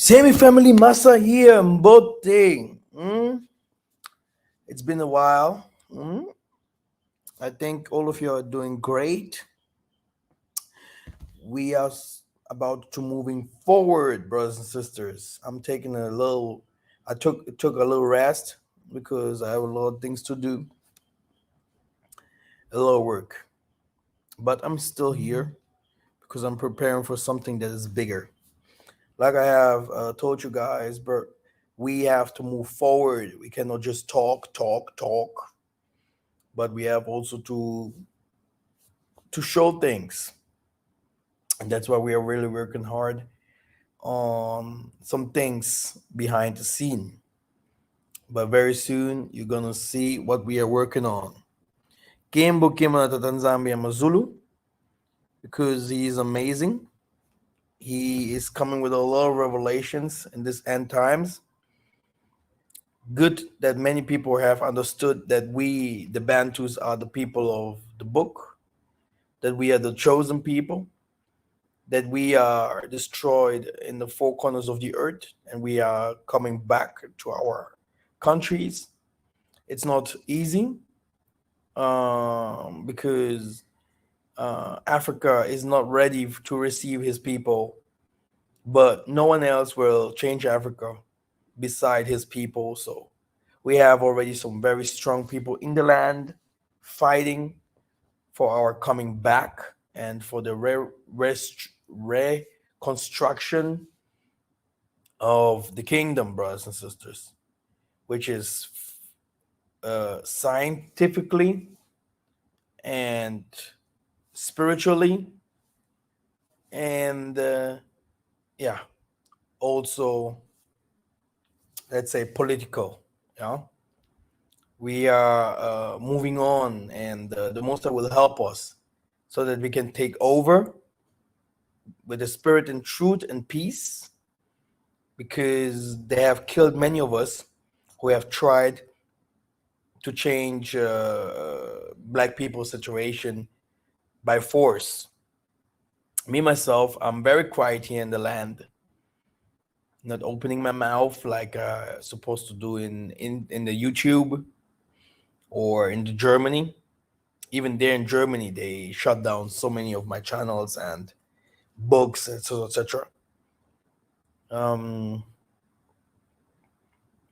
Semi family massa here, Mbote. It's been a while. I think all of you are doing great. We are about to moving forward, brothers and sisters. I'm taking a little. I took a little rest because I have a lot of things to do, a lot of work. But I'm still here because I'm preparing for something that is bigger. Like I have told you guys, but we have to move forward. We cannot just talk, but we have also to show things, and that's why we are really working hard on some things behind the scene. But very soon you're gonna see what we are working on. Kimbo Kimana Tanzania Mazulu, because he is amazing. He is coming with a lot of revelations in this end times. Good that many people have understood that we, the Bantus, are the people of the book, that we are the chosen people, that we are destroyed in the four corners of the earth and we are coming back to our countries. It's not easy because Africa is not ready to receive his people, but no one else will change Africa beside his people. So we have already some very strong people in the land fighting for our coming back and for the reconstruction of the kingdom, brothers and sisters, which is scientifically and spiritually and yeah, also let's say political. Yeah, we are moving on, and the Most High will help us so that we can take over with the spirit and truth and peace, because they have killed many of us who have tried to change black people's situation by force. Me myself, I'm very quiet here in the land, not opening my mouth like supposed to do in the YouTube or in the Germany. Even there in Germany, they shut down so many of my channels and books and so etc. Um,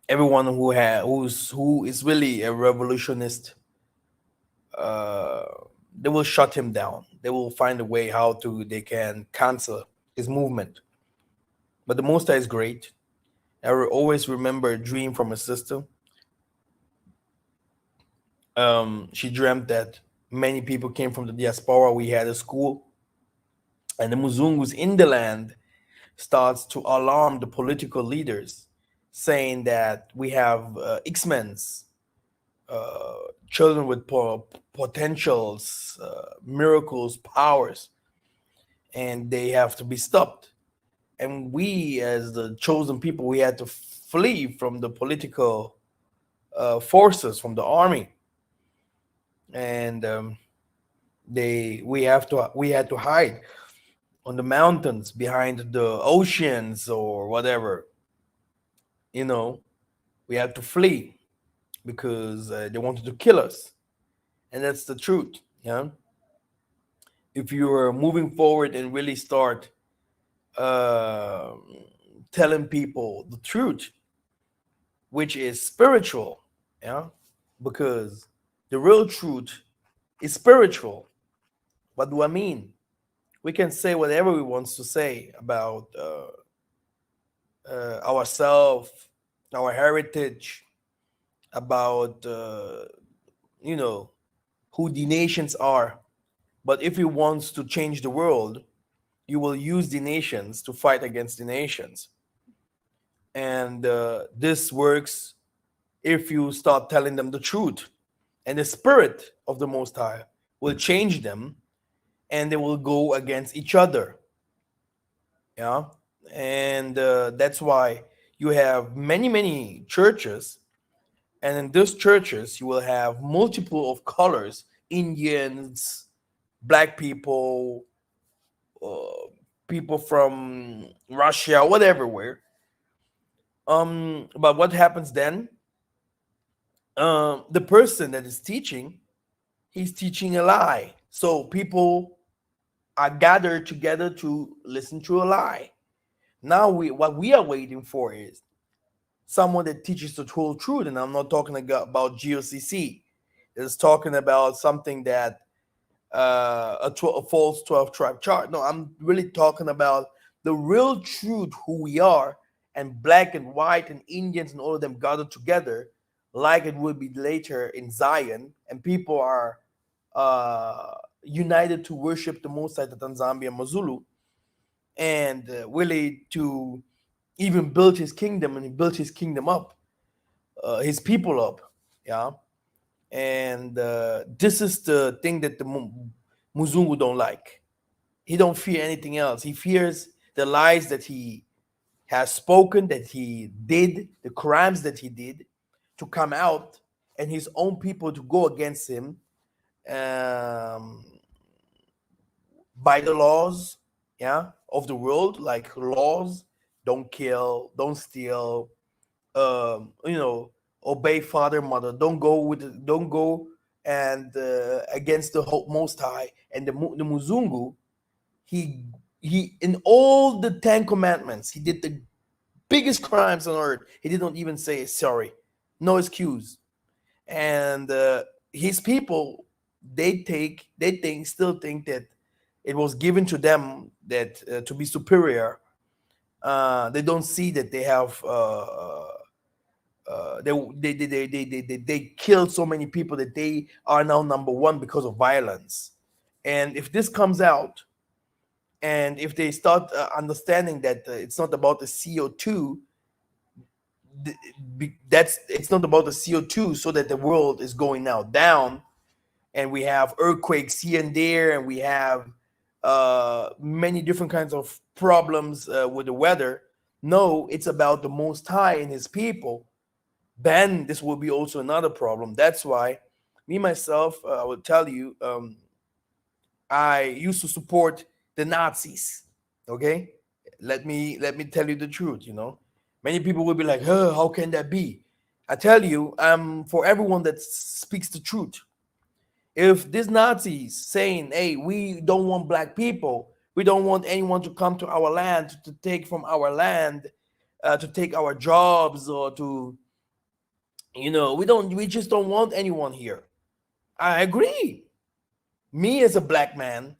Everyone who is really a revolutionist, uh, they will shut him down. They will find a way how to they can cancel his movement. But the Most High is great. I will always remember a dream from a sister. She dreamt that many people came from the diaspora. We had a school, and the Muzungus in the land starts to alarm the political leaders, saying that we have X-Men's children with potentials, miracles, powers, and they have to be stopped. And we, as the chosen people, we had to flee from the political forces, from the army, and we had to hide on the mountains, behind the oceans, or whatever. You know, we had to flee because they wanted to kill us, and that's the truth. Yeah, if you are moving forward and really start uh, telling people the truth, which is spiritual, yeah, because the real truth is spiritual. What do I mean? We can say whatever we want to say about ourselves, our heritage, about you know who the nations are. But if you want to change the world, you will use the nations to fight against the nations. And this works if you start telling them the truth. And the spirit of the Most High will change them, and they will go against each other. Yeah. And that's why you have many churches. And in those churches, you will have multiple of colors: Indians, black people, uh, people from Russia, whatever, where. But what happens then? The person that is teaching, he's teaching a lie. So people are gathered together to listen to a lie. Now what we are waiting for is someone that teaches the whole truth, and I'm not talking about GOCC. It's talking about something that a false 12 tribe chart. No, I'm really talking about the real truth, who we are, and black and white and Indians and all of them gathered together, like it will be later in Zion, and people are united to worship the Most High, the Tanzania Mazulu, and really to even build his kingdom, and he built his kingdom up, his people up, yeah. And this is the thing that the Muzungu don't like. He don't fear anything else. He fears the lies that he has spoken, that he did, the crimes that he did, to come out, and his own people to go against him, um, by the laws, yeah, of the world, like laws: don't kill, don't steal, you know, obey father, mother, don't go and against the Most High. And the Muzungu, he in all the 10 commandments, he did the biggest crimes on earth. He did not even say sorry, no excuse. And his people, still think that it was given to them, that to be superior. They don't see that they have they killed so many people, that they are now number one because of violence. And if this comes out, and if they start understanding that it's not about the CO2, that's it's not about the CO2, so that the world is going now down, and we have earthquakes here and there, and we have many different kinds of problems with the weather. No, it's about the Most High and his people. Then this will be also another problem. That's why me myself, I will tell you, I used to support the Nazis. Okay, let me tell you the truth. Many people will be like, "Huh, how can that be?" I tell you, I'm for everyone that speaks the truth. If these Nazis saying, "Hey, we don't want black people, we don't want anyone to come to our land to take from our land, to take our jobs, or to, we just don't want anyone here." I agree. Me as a black man,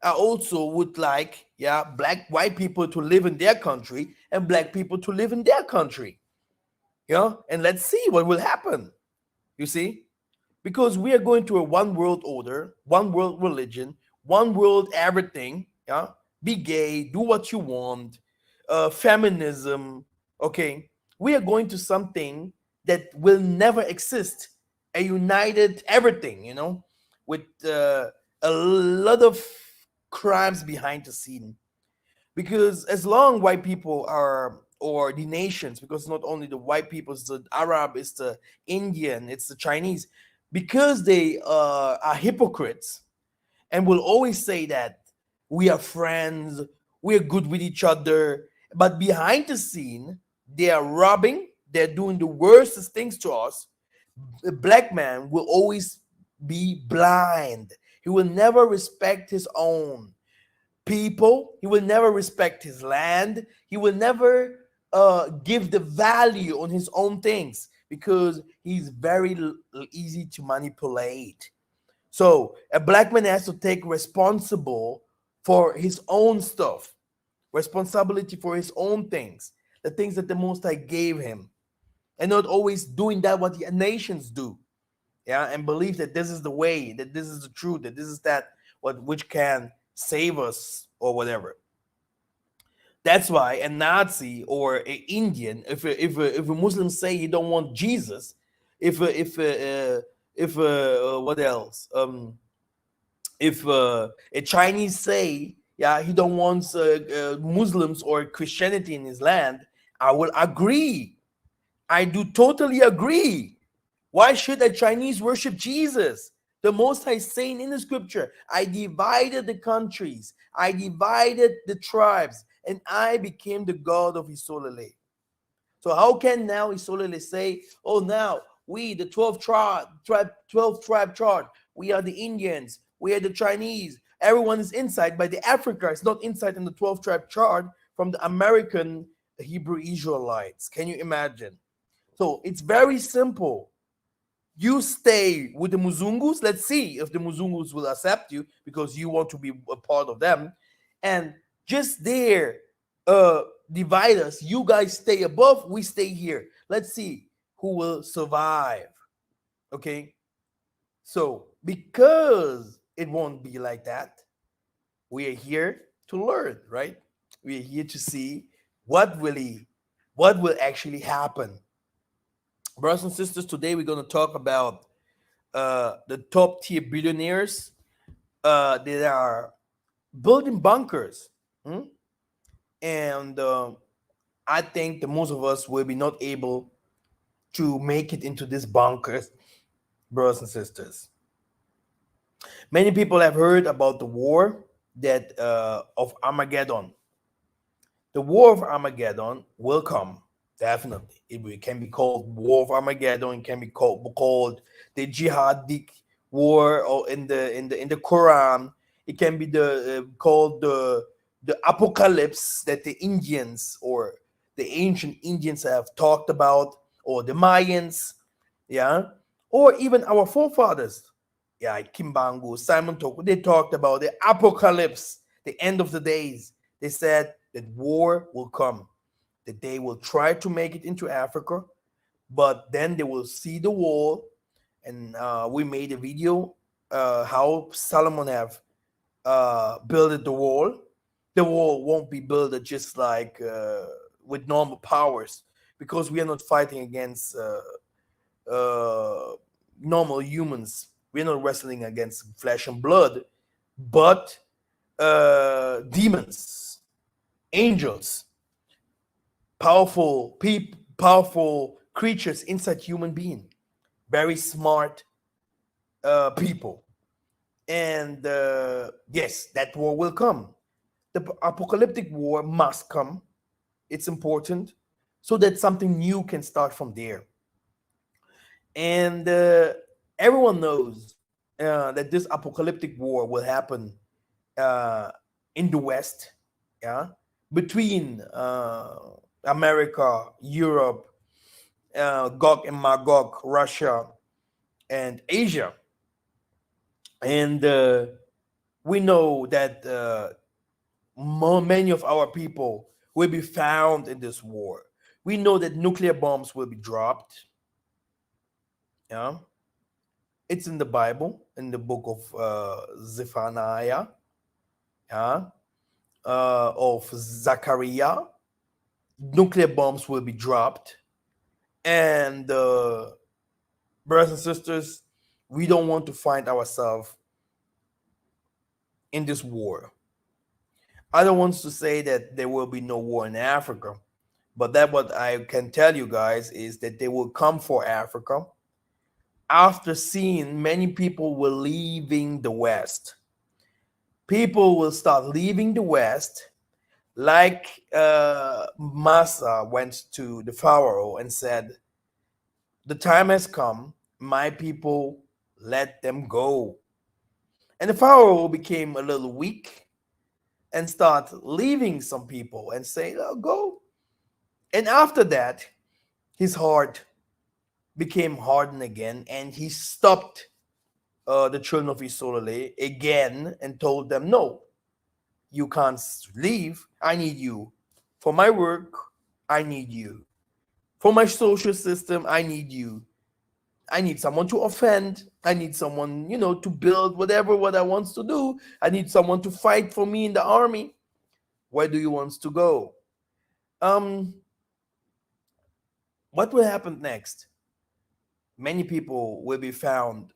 I also would like, yeah, black white people to live in their country and black people to live in their country. And let's see what will happen. You see? Because we are going to a one world order, one world religion, one world everything. Yeah, be gay, do what you want, feminism. Okay, we are going to something that will never exist. A united everything, with a lot of crimes behind the scene. Because as long white people are, or the nations, because not only the white people, it's the Arab, it's the Indian, it's the Chinese, because they are hypocrites and will always say that we are friends, we're good with each other, but behind the scene they are robbing, they're doing the worst things to us. A black man will always be blind. He will never respect his own people. He will never respect his land. He will never give the value on his own things, because he's very easy to manipulate. So a black man has to take responsible for his own stuff, responsibility for his own things, the things that the Most High gave him, and not always doing that what the nations do. Yeah, and believe that this is the way, that this is the truth, that this is that what which can save us or whatever. That's why a Nazi or an Indian, if a Muslim say he don't want Jesus, if what else? If a Chinese say, yeah, he don't want Muslims or Christianity in his land, I will agree. I do totally agree. Why should a Chinese worship Jesus? The Most High is saying in the scripture, I divided the countries, I divided the tribes, and I became the God of Isolele. So how can now Isolele say, oh, now we, the 12 tribe chart, we are the Indians, we are the Chinese, everyone is inside, but the Africa is not inside in the 12 tribe chart from the American Hebrew Israelites. Can you imagine? So it's very simple. You stay with the Muzungus. Let's see if the Muzungus will accept you because you want to be a part of them. And just there, uh, divide us. You guys stay above, we stay here. Let's see who will survive. Okay. So, because it won't be like that, we are here to learn, right? We are here to see what will actually happen. Brothers and sisters, today we're going to talk about the top tier billionaires that are building bunkers. Hmm? And I think that most of us will be not able to make it into these bunkers, brothers and sisters. Many people have heard about the war that of Armageddon. The war of Armageddon will come, definitely. Can be called War of Armageddon. It can be called the Jihadic War, or in the Quran, it can be called the apocalypse that the Indians or the ancient Indians have talked about, or the Mayans, yeah, or even our forefathers, yeah, like Kimbangu, Simon Toko. They talked about the apocalypse, the end of the days. They said that war will come, that they will try to make it into Africa, but then they will see the wall. And we made a video how Solomon have built the wall. The wall won't be built just like with normal powers, because we are not fighting against uh, normal humans. We're not wrestling against flesh and blood, but demons, angels, powerful creatures inside human being, very smart people. And yes, that war will come. The apocalyptic war must come. It's important so that something new can start from there. And everyone knows that this apocalyptic war will happen uh, in the West, yeah, between America, Europe, Gog and Magog, Russia, and Asia. And we know that many of our people will be found in this war. We know that nuclear bombs will be dropped. Yeah, it's in the Bible, in the book of Zephaniah, yeah, of Zachariah. Nuclear bombs will be dropped, and brothers and sisters, we don't want to find ourselves in this war. I don't want to say that there will be no war in Africa, but that what I can tell you guys is that they will come for Africa after seeing many people were leaving the West. People will start leaving the West, like Massa went to the Pharaoh and said, "The time has come, my people, let them go." And the Pharaoh became a little weak and start leaving some people and say, "Oh, go." And after that, his heart became hardened again, and he stopped the children of Israel again and told them, "No, you can't leave. I need you for my work. I need you for my social system. I need you. I need someone to offend. I need someone, to build whatever what I wants to do. I need someone to fight for me in the army. Where do you want to go?" Um, what will happen next? Many people will be found,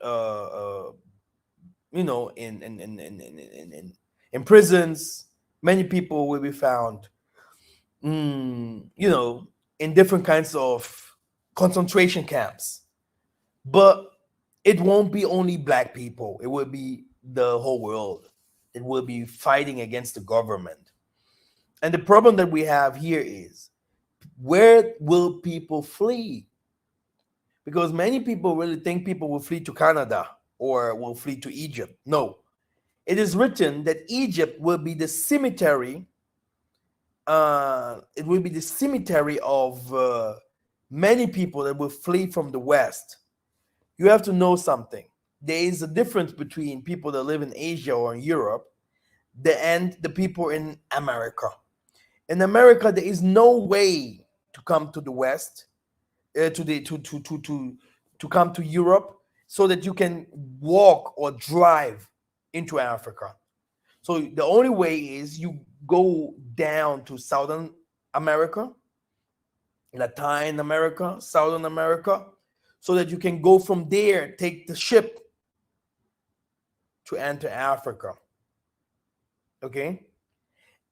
in prisons. Many people will be found, in different kinds of concentration camps. But it won't be only black people. It will be the whole world. It will be fighting against the government. And the problem that we have here is Where will people flee? Because many people really think people will flee to Canada or will flee to Egypt. No, it is written that Egypt will be the cemetery. It will be the cemetery of many people that will flee from the West. You have to know something. There is a difference between people that live in Asia or in Europe and the people in America. In America, there is no way to come to the West, to come to Europe, so that you can walk or drive into Africa. So the only way is you go down to Southern America, Latin America, Southern America, so that you can go from there, take the ship to enter Africa. Okay?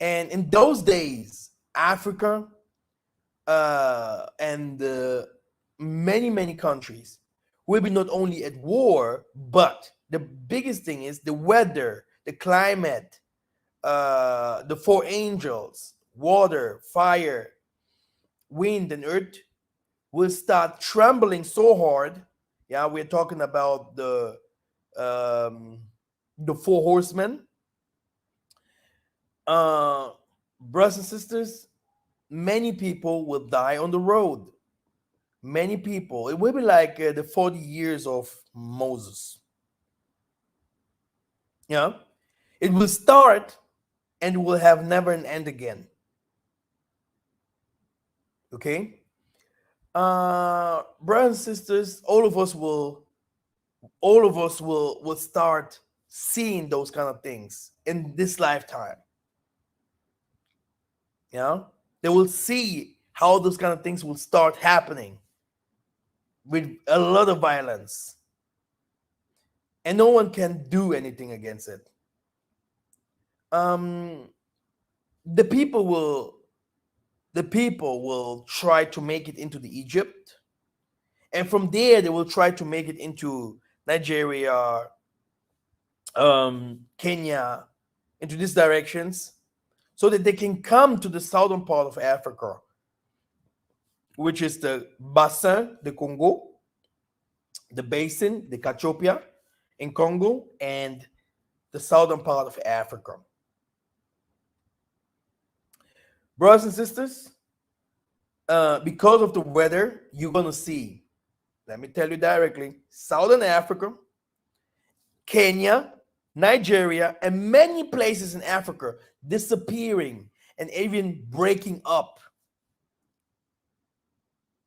And in those days, Africa and many countries will be not only at war, but the biggest thing is the weather, the climate, the four angels, water, fire, wind, and earth will start trembling so hard. Yeah, we're talking about the four horsemen. Brothers and sisters, many people will die on the road. Many people. It will be like the 40 years of Moses. Yeah, it will start and will have never an end again. Okay, brothers and sisters, all of us will start seeing those kind of things in this lifetime. Yeah, they will see how those kind of things will start happening with a lot of violence, and no one can do anything against it. The people will try to make it into the Egypt, and from there they will try to make it into Nigeria, Kenya, into these directions, so that they can come to the southern part of Africa, which is the Bassin de Congo, the basin, the Cachoeira in Congo, and the southern part of Africa. Brothers and sisters, because of the weather, you're going to see, let me tell you directly, Southern Africa, Kenya, Nigeria, and many places in Africa disappearing and even breaking up.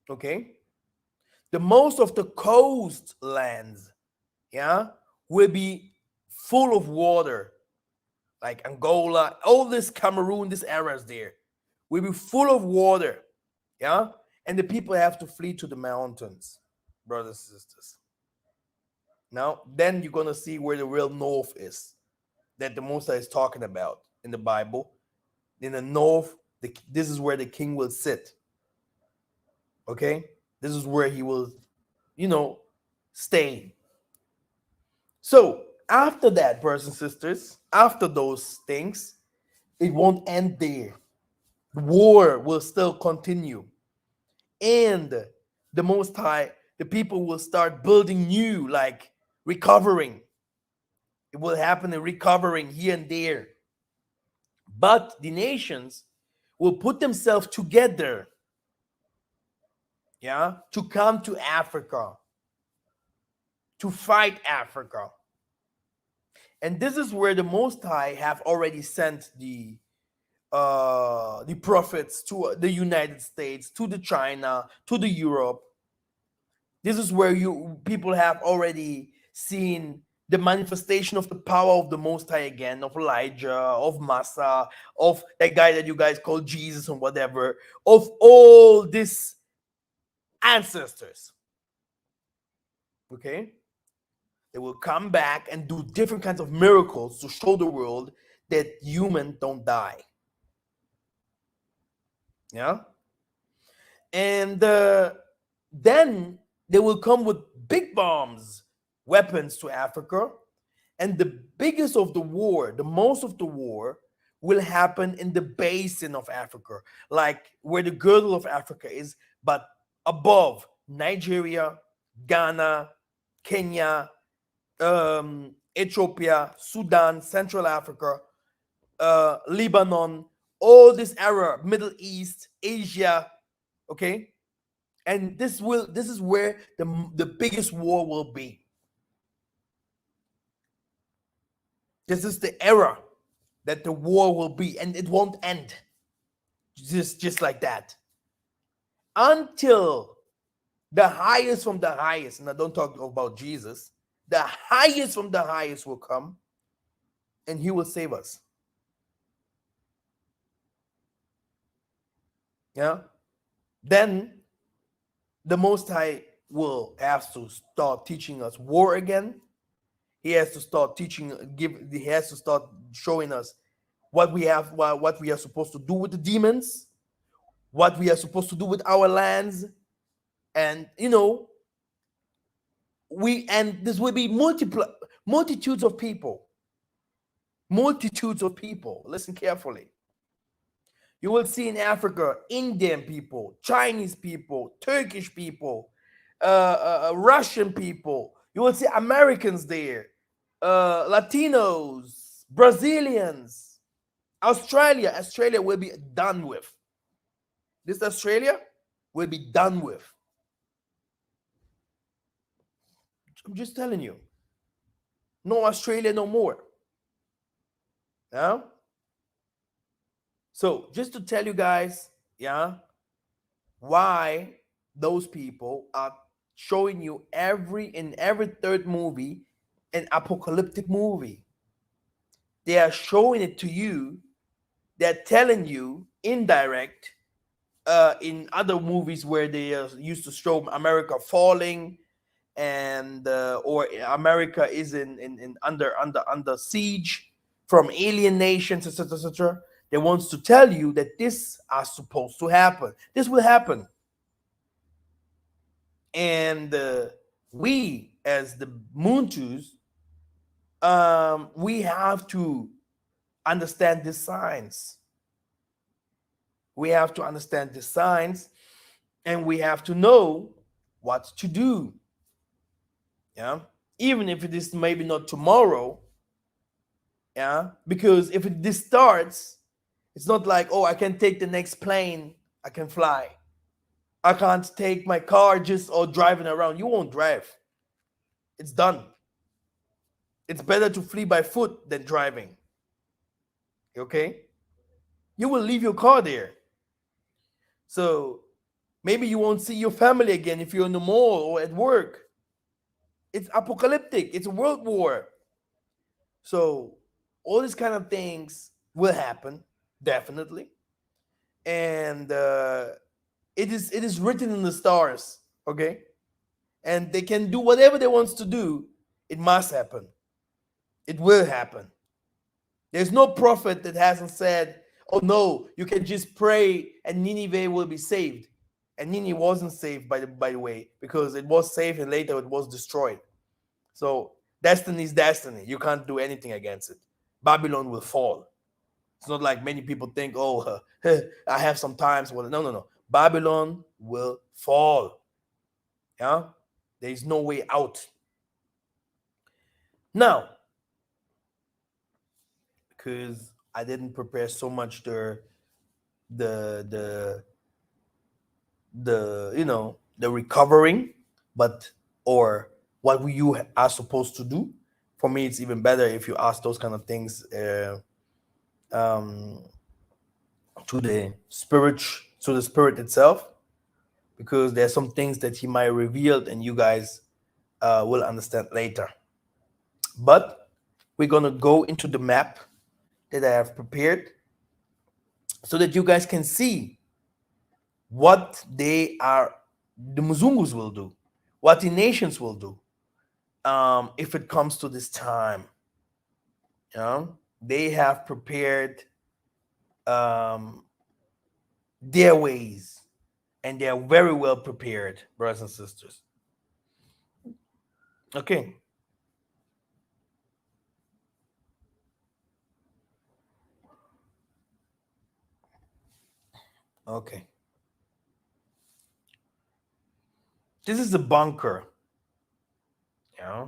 Okay? The most of the coastlands, yeah, will be full of water, like Angola, all this Cameroon, these areas there will be full of water, yeah, and the people have to flee to the mountains, brothers and sisters. Now, then you're gonna see where the real north is, that the Most High is talking about in the Bible. In the north, this is where the king will sit. Okay, this is where he will, stay. So after that, brothers and sisters, after those things, it won't end there. The war will still continue, and the Most High, the people will start building new, like recovering. It will happen in recovering here and there. But the nations will put themselves together, yeah, to come to Africa, to fight Africa. And this is where the Most High have already sent the prophets to the United States, to the China, to the Europe. This is where people have already seen the manifestation of the power of the Most High again, of Elijah, of Massa, of that guy that you guys call Jesus and whatever, of all these ancestors. Okay? They will come back and do different kinds of miracles to show the world that humans don't die. Yeah? And then they will come with big bombs, weapons to Africa. And the biggest of the war, the most of the war, will happen in the basin of Africa, like where the girdle of Africa is, but above Nigeria, Ghana, Kenya, Ethiopia, Sudan, Central Africa, Lebanon, all this area, Middle East, Asia, okay? And this is where the biggest war will be. This is the era that the war will be, and it won't end just like that until the highest from the highest, and I don't talk about Jesus, the highest from the highest will come and he will save us. Yeah. Then the Most High will have to start teaching us war again. He has to start he has to start showing us what we are supposed to do with the demons, what we are supposed to do with our lands. And this will be multitudes of people. Listen carefully. You will see in Africa Indian people, Chinese people, Turkish people, Russian people. You will see Americans there, Latinos, Brazilians, Australia. Australia will be done with. This Australia will be done with. I'm just telling you. No Australia no more. Yeah. So just to tell you guys, yeah, why those people are showing you in every third movie an apocalyptic movie. They are showing it to you. They're telling you indirect in other movies where they used to show America falling and or America is in under siege from alien nations, etc., etc. They wants to tell you that this are supposed to happen. This will happen, and we as the Moontus, we have to understand the signs. We have to understand the signs, and we have to know what to do. Yeah, even if it is maybe not tomorrow. Yeah, because if this starts, it's not like, oh, I can take the next plane, I can fly. I can't take my car just or driving around. You won't drive. It's done. It's better to flee by foot than driving. Okay? You will leave your car there. So maybe you won't see your family again if you're in the mall or at work. It's apocalyptic. It's a world war. So all these kind of things will happen, definitely. And it is written in the stars, okay? And they can do whatever they wants to do. It must happen. It will happen. There's no prophet that hasn't said, oh no, you can just pray and Nineveh will be saved. And Nineveh wasn't saved, by the way, because it was saved and later it was destroyed. So destiny is destiny. You can't do anything against it. Babylon will fall. It's not like many people think, oh, I have some times. Well, no. Babylon will fall. Yeah, there is no way out. Now, because I didn't prepare so much the the recovering, but or what you are supposed to do. For me, it's even better if you ask those kind of things um, to the spirit itself, because there's some things that he might reveal and you guys will understand later. But we're gonna go into the map that I have prepared so that you guys can see what the Muzungus will do, what the nations will do if it comes to this time. They have prepared their ways, and they are very well prepared, brothers and sisters. Okay. Okay. This is the bunker. Yeah.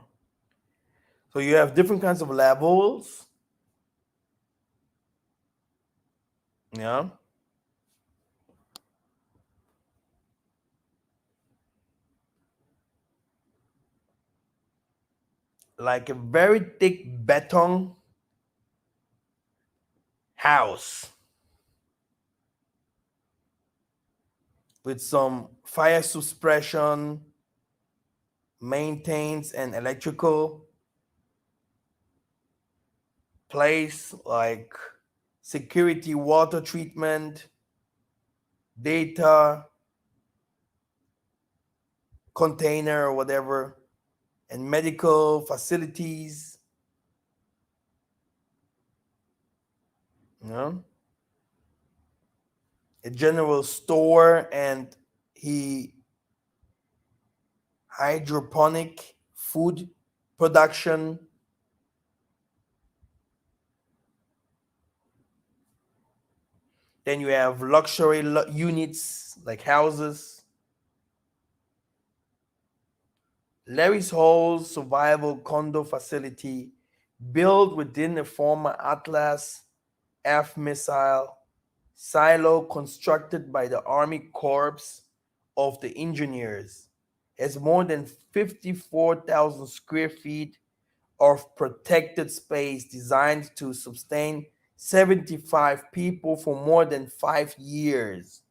So you have different kinds of levels. Yeah. Like a very thick beton house with some fire suppression, maintenance, and electrical place like security, water treatment, data container or whatever, and medical facilities. You know, a general store and he hydroponic food production. Then you have luxury units like houses. Larry's Hall's survival condo facility built within a former Atlas F missile silo constructed by the Army Corps of the Engineers has more than 54,000 square feet of protected space designed to sustain 75 people for more than 5 years.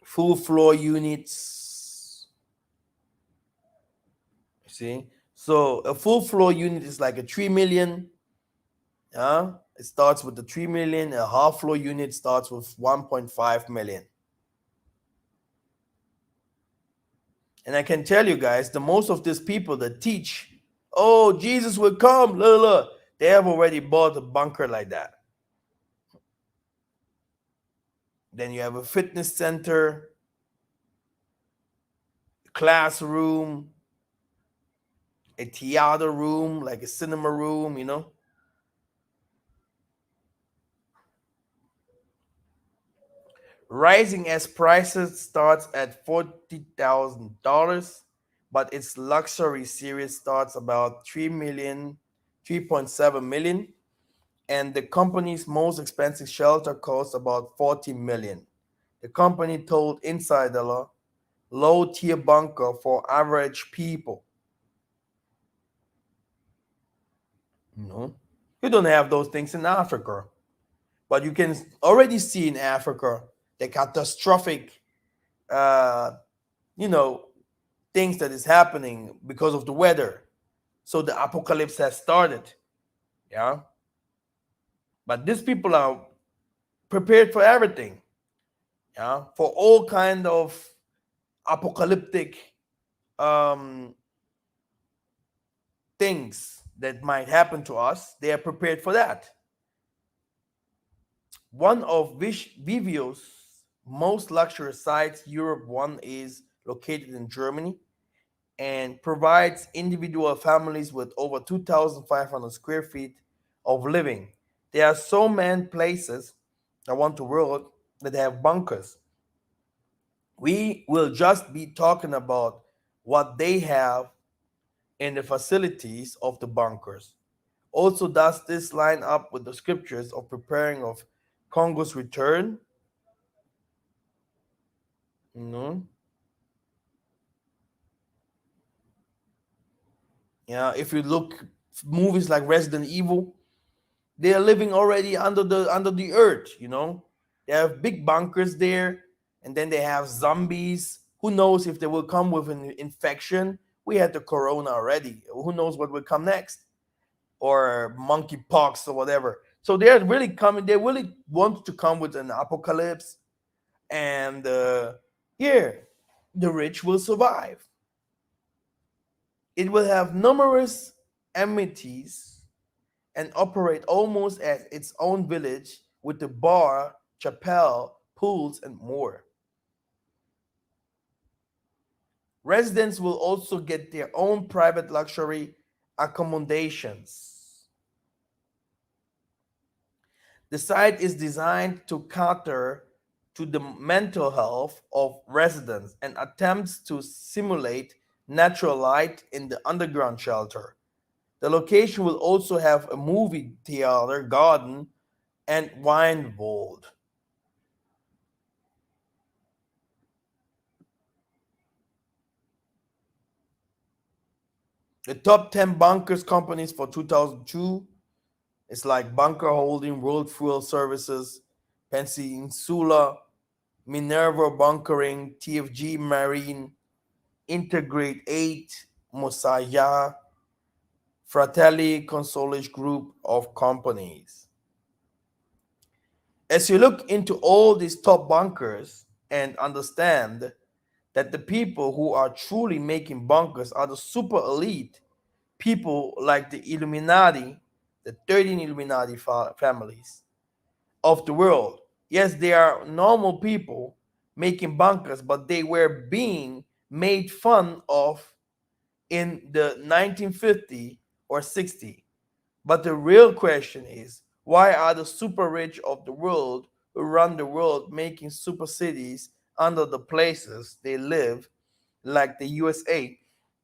Full floor units. See? So a full floor unit is like a 3 million. It starts with the 3 million. A half floor unit starts with 1.5 million. And I can tell you guys, the most of these people that teach, oh, Jesus will come, blah, blah, they have already bought a bunker like that. Then you have a fitness center, classroom, a theater room, like a cinema room, rising as prices starts at $40,000, but its luxury series starts about 3 million, 3.7 million, and the company's most expensive shelter costs about 40 million. The company told Insider low tier bunker for average people. No, you don't have those things in Africa, but you can already see in Africa the catastrophic, uh, you know, things that is happening because of the weather. So the apocalypse has started. Yeah, but these people are prepared for everything. Yeah, for all kind of apocalyptic um, things that might happen to us. They are prepared for that. One of Vivio's most luxurious sites, Europe One, is located in Germany and provides individual families with over 2,500 square feet of living. There are so many places around the world that have bunkers. We will just be talking about what they have in the facilities of the bunkers. Also, does this line up with the scriptures of preparing of Congo's return? No. Yeah, if you look movies like Resident Evil, they are living already under the earth, They have big bunkers there, and then they have zombies. Who knows if they will come with an infection? We had the corona already. Who knows what will come next? Or monkeypox or whatever. So they're really coming. They really want to come with an apocalypse, and here, the rich will survive. It will have numerous amenities and operate almost as its own village with the bar, chapel, pools, and more. Residents will also get their own private luxury accommodations. The site is designed to cater to the mental health of residents and attempts to simulate natural light in the underground shelter. The location will also have a movie theater, garden, and wine vault. The top 10 bunkers companies for 2002 is like Bunker Holding, World Fuel Services, Peninsula, Minerva Bunkering, TFG Marine, Integrate 8, Mosaya, Fratelli Consolage Group of companies. As you look into all these top bunkers and understand that the people who are truly making bunkers are the super elite people like the Illuminati, the 13 Illuminati families of the world. Yes, they are normal people making bunkers, but they were being made fun of in the 1950 or 60. But the real question is, why are the super rich of the world who run the world making super cities under the places they live, like the USA,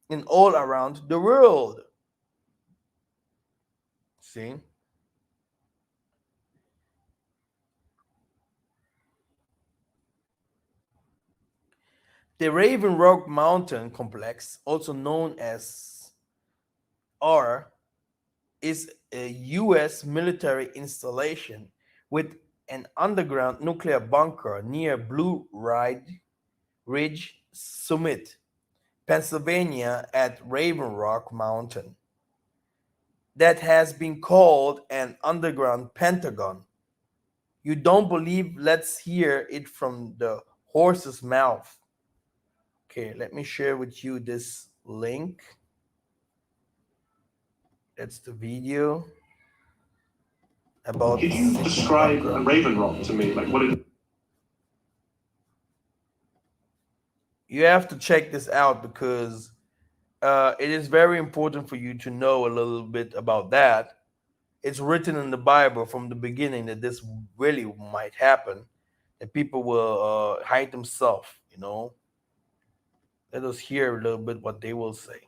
and all around the world? See? The Raven Rock Mountain Complex, also known as R, is a US military installation with an underground nuclear bunker near Ridge Summit, Pennsylvania at Raven Rock Mountain that has been called an underground Pentagon. You don't believe? Let's hear it from the horse's mouth. Okay, let me share with you this link. That's the video about. Could you describe a Raven Rock to me? Like what it? You have to check this out because it is very important for you to know a little bit about that. It's written in the Bible from the beginning that this really might happen, that people will hide themselves. Let us hear a little bit what they will say.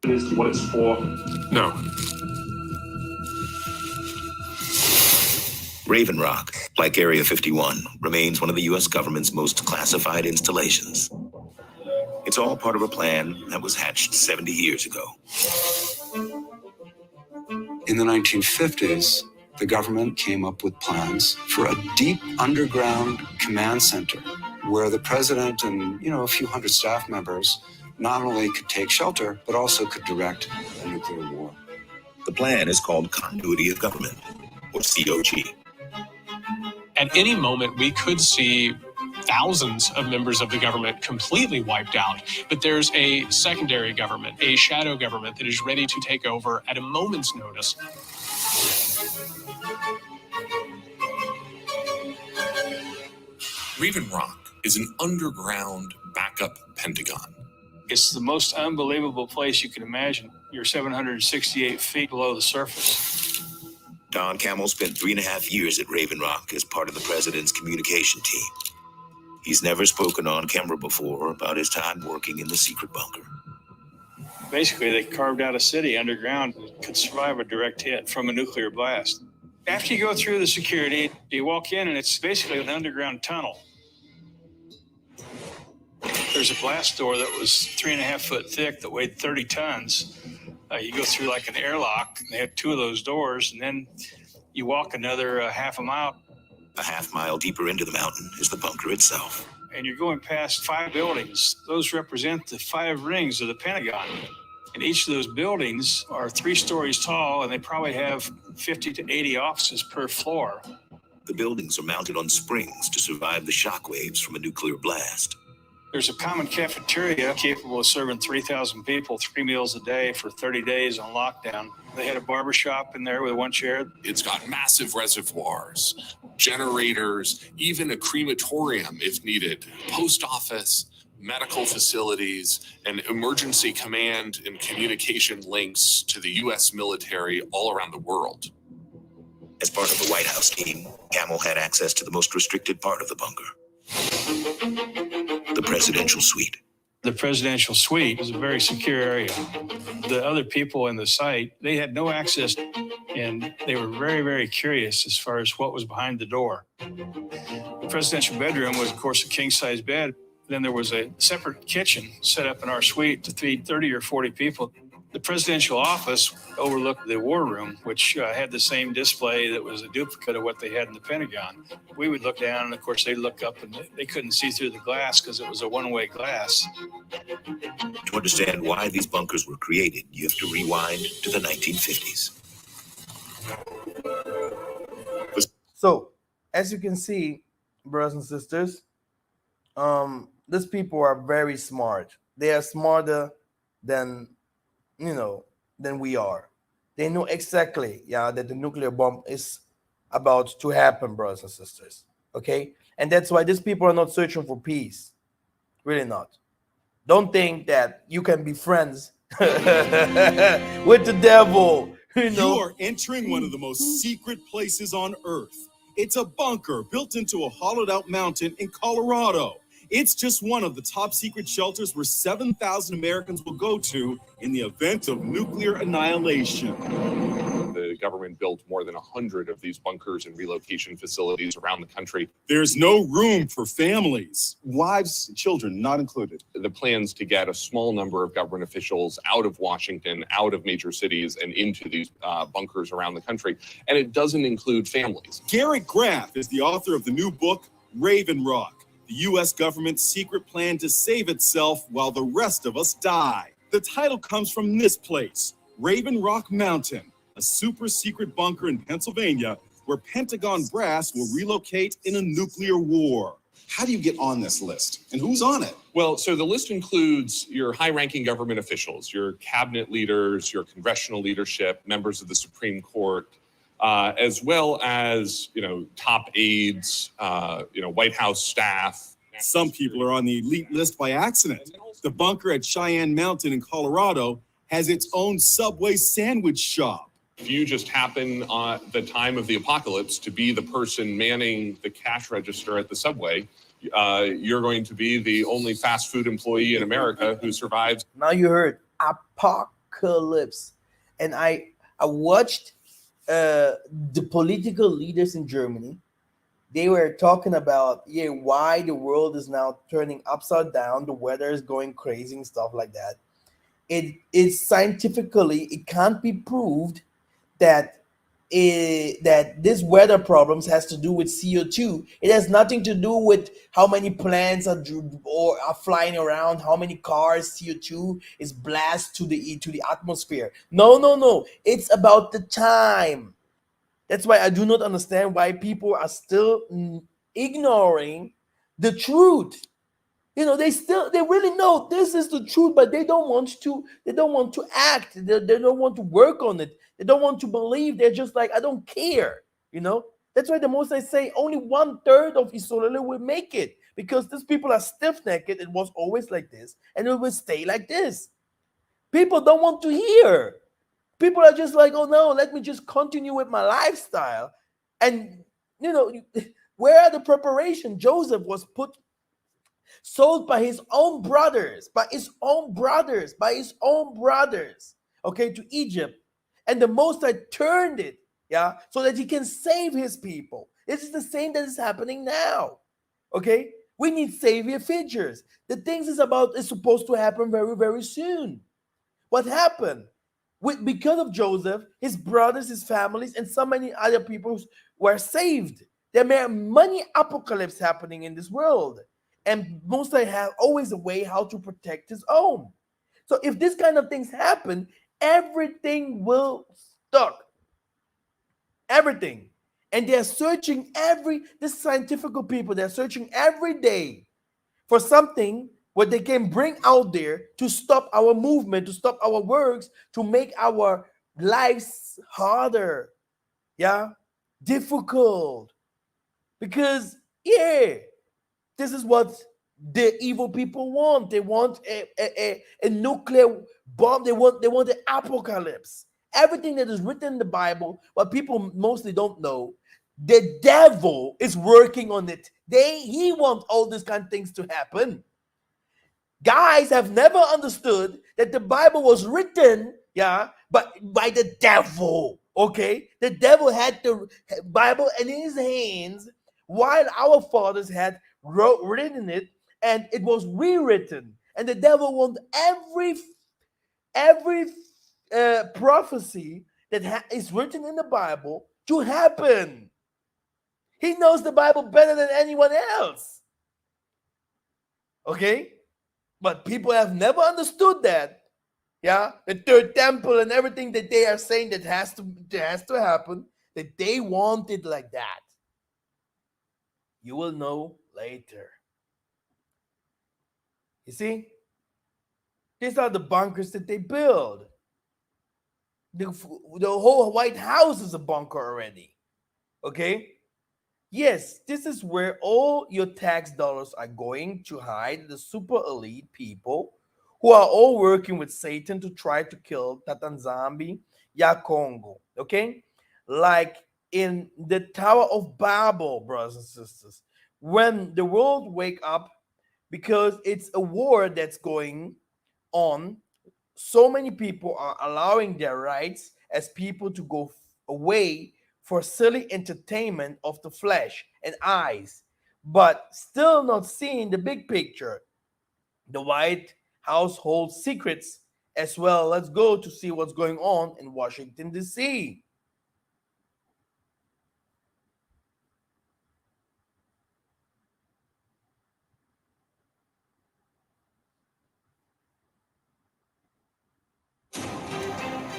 Is what it's for? No. Raven Rock, like Area 51, remains one of the U.S. government's most classified installations. It's all part of a plan that was hatched 70 years ago. In the 1950s, the government came up with plans for a deep underground command center where the president and, a few hundred staff members not only could take shelter, but also could direct a nuclear war. The plan is called Continuity of Government, or COG. At any moment, we could see thousands of members of the government completely wiped out. But there's a secondary government, a shadow government that is ready to take over at a moment's notice. Raven Rock is an underground backup Pentagon. It's the most unbelievable place you can imagine. You're 768 feet below the surface. Don Camel spent 3.5 years at Raven Rock as part of the president's communication team. He's never spoken on camera before about his time working in the secret bunker. Basically, they carved out a city underground that could survive a direct hit from a nuclear blast. After you go through the security, you walk in and it's basically an underground tunnel. There's a blast door that was 3.5 foot thick that weighed 30 tons. You go through like an airlock, and they had 2 of those doors, and then you walk another half a mile. A half mile deeper into the mountain is the bunker itself. And you're going past 5 buildings. Those represent the 5 rings of the Pentagon. And each of those buildings are 3 stories tall, and they probably have 50 to 80 offices per floor. The buildings are mounted on springs to survive the shock waves from a nuclear blast. There's a common cafeteria capable of serving 3,000 people 3 meals a day for 30 days on lockdown. They had a barber shop in there with 1 chair. It's got massive reservoirs, generators, even a crematorium if needed, post office, medical facilities, and emergency command and communication links to the U.S. military all around the world. As part of the White House team, Camel had access to the most restricted part of the bunker, the presidential suite. The presidential suite was a very secure area. The other people in the site, they had no access, and they were very, very curious as far as what was behind the door. The presidential bedroom was, of course, a king-size bed. Then there was a separate kitchen set up in our suite to feed 30 or 40 people. The presidential office overlooked the war room, which had the same display that was a duplicate of what they had in the Pentagon. We would look down, and of course, they'd look up, and they couldn't see through the glass because it was a one-way glass. To understand why these bunkers were created, you have to rewind to the 1950s. So, as you can see, brothers and sisters, these people are very smart. They are smarter than than we are. They know exactly, that the nuclear bomb is about to happen, brothers and sisters. Okay, and that's why these people are not searching for peace. Really not. Don't think that you can be friends with the devil. You are entering one of the most secret places on Earth. It's a bunker built into a hollowed out mountain in Colorado. It's just one of the top secret shelters where 7,000 Americans will go to in the event of nuclear annihilation. The government built more than 100 of these bunkers and relocation facilities around the country. There's no room for families. Wives, children not included. The plans to get a small number of government officials out of Washington, out of major cities, and into these bunkers around the country. And it doesn't include families. Garrett Graff is the author of the new book, Raven Rock, the U.S. government's secret plan to save itself while the rest of us die. The title comes from this place, Raven Rock Mountain, a super secret bunker in Pennsylvania where Pentagon brass will relocate in a nuclear war. How do you get on this list? And who's on it? Well, so the list includes your high-ranking government officials, your cabinet leaders, your congressional leadership, members of the Supreme Court, as well as, top aides, White House staff. Some people are on the elite list by accident. The bunker at Cheyenne Mountain in Colorado has its own Subway sandwich shop. If you just happen at the time of the apocalypse to be the person manning the cash register at the Subway, you're going to be the only fast food employee in America who survives. Now you heard apocalypse. And I watched the political leaders in Germany. They were talking about why the world is now turning upside down, the weather is going crazy and stuff like that. It is scientifically, it can't be proved that this weather problems has to do with CO2. It has nothing to do with how many planes are flying around, how many cars CO2 is blasted to the atmosphere. No. It's about the time. That's why I do not understand why people are still ignoring the truth. They really know this is the truth, but they don't want to act. They don't want to work on it. They don't want to believe. They're just like, I don't care. That's why the most I say only 1/3 of Israel will make it, because these people are stiff-necked. It was always like this, and it will stay like this. People don't want to hear. People are just like, oh no, let me just continue with my lifestyle. And where are the preparation? Joseph was sold by his own brothers, okay, to Egypt. And the Most High turned it, so that he can save his people. This is the same that is happening now, okay? We need savior figures. The things is supposed to happen very, very soon. What happened? Because of Joseph, his brothers, his families, and so many other people were saved. There are many apocalypse happening in this world. And Most High have always a way how to protect his own. So if this kind of things happen, everything will stop. Everything. And they're searching this scientific people, they're searching every day for something what they can bring out there to stop our movement, to stop our works, to make our lives harder, difficult. Because, this is what the evil people want. They want a nuclear bomb. They want the apocalypse. Everything that is written in the Bible, what people mostly don't know, the devil is working on it. He wants all these kind of things to happen. Guys have never understood that the Bible was written, but by the devil. Okay, the devil had the Bible in his hands while our fathers had written it, and it was rewritten. And the devil wants every prophecy that is written in the Bible to happen. He knows the Bible better than anyone else. Okay? But people have never understood that. Yeah? The third temple and everything that they are saying that has to happen, that they want it like that. You will know later. You see? These are the bunkers that they build. The whole White House is a bunker already. Okay? Yes, this is where all your tax dollars are going to hide the super elite people who are all working with Satan to try to kill Tatanzambi ya Congo. Okay? Like in the Tower of Babel, brothers and sisters. When the world wake up, because it's a war that's going on, so many people are allowing their rights as people to go away for silly entertainment of the flesh and eyes, but still not seeing the big picture, the White household secrets as well. Let's go to see what's going on in Washington, D.C.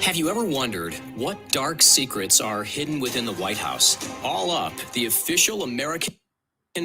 Have you ever wondered what dark secrets are hidden within the White House? All up, the official American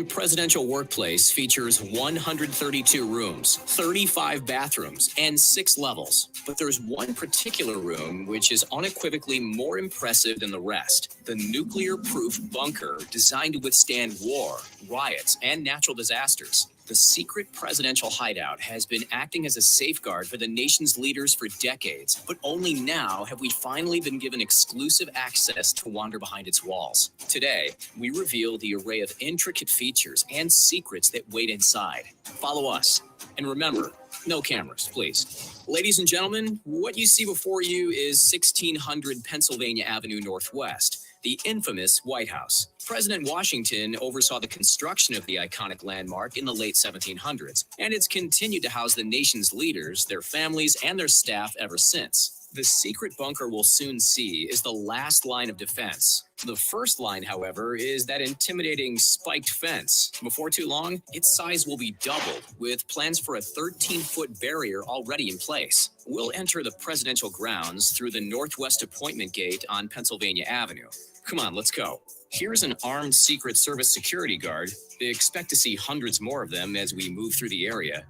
presidential workplace features 132 rooms, 35 bathrooms, and 6 levels. But there's one particular room which is unequivocally more impressive than the rest: the nuclear-proof bunker designed to withstand war, riots, and natural disasters. The secret presidential hideout has been acting as a safeguard for the nation's leaders for decades, but only now have we finally been given exclusive access to wander behind its walls. Today, we reveal the array of intricate features and secrets that wait inside. Follow us. And remember, no cameras, please. Ladies and gentlemen, what you see before you is 1600 Pennsylvania Avenue Northwest, the infamous White House. President Washington oversaw the construction of the iconic landmark in the late 1700s, and it's continued to house the nation's leaders, their families, and their staff ever since. The secret bunker we'll soon see is the last line of defense. The first line, however, is that intimidating spiked fence. Before too long, its size will be doubled, with plans for a 13-foot barrier already in place. We'll enter the presidential grounds through the Northwest Appointment Gate on Pennsylvania Avenue. Come on, let's go. Here's an armed Secret Service security guard. Expect to see hundreds more of them as we move through the area.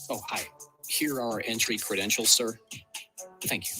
Oh, hi. Here are our entry credentials, sir. Thank you.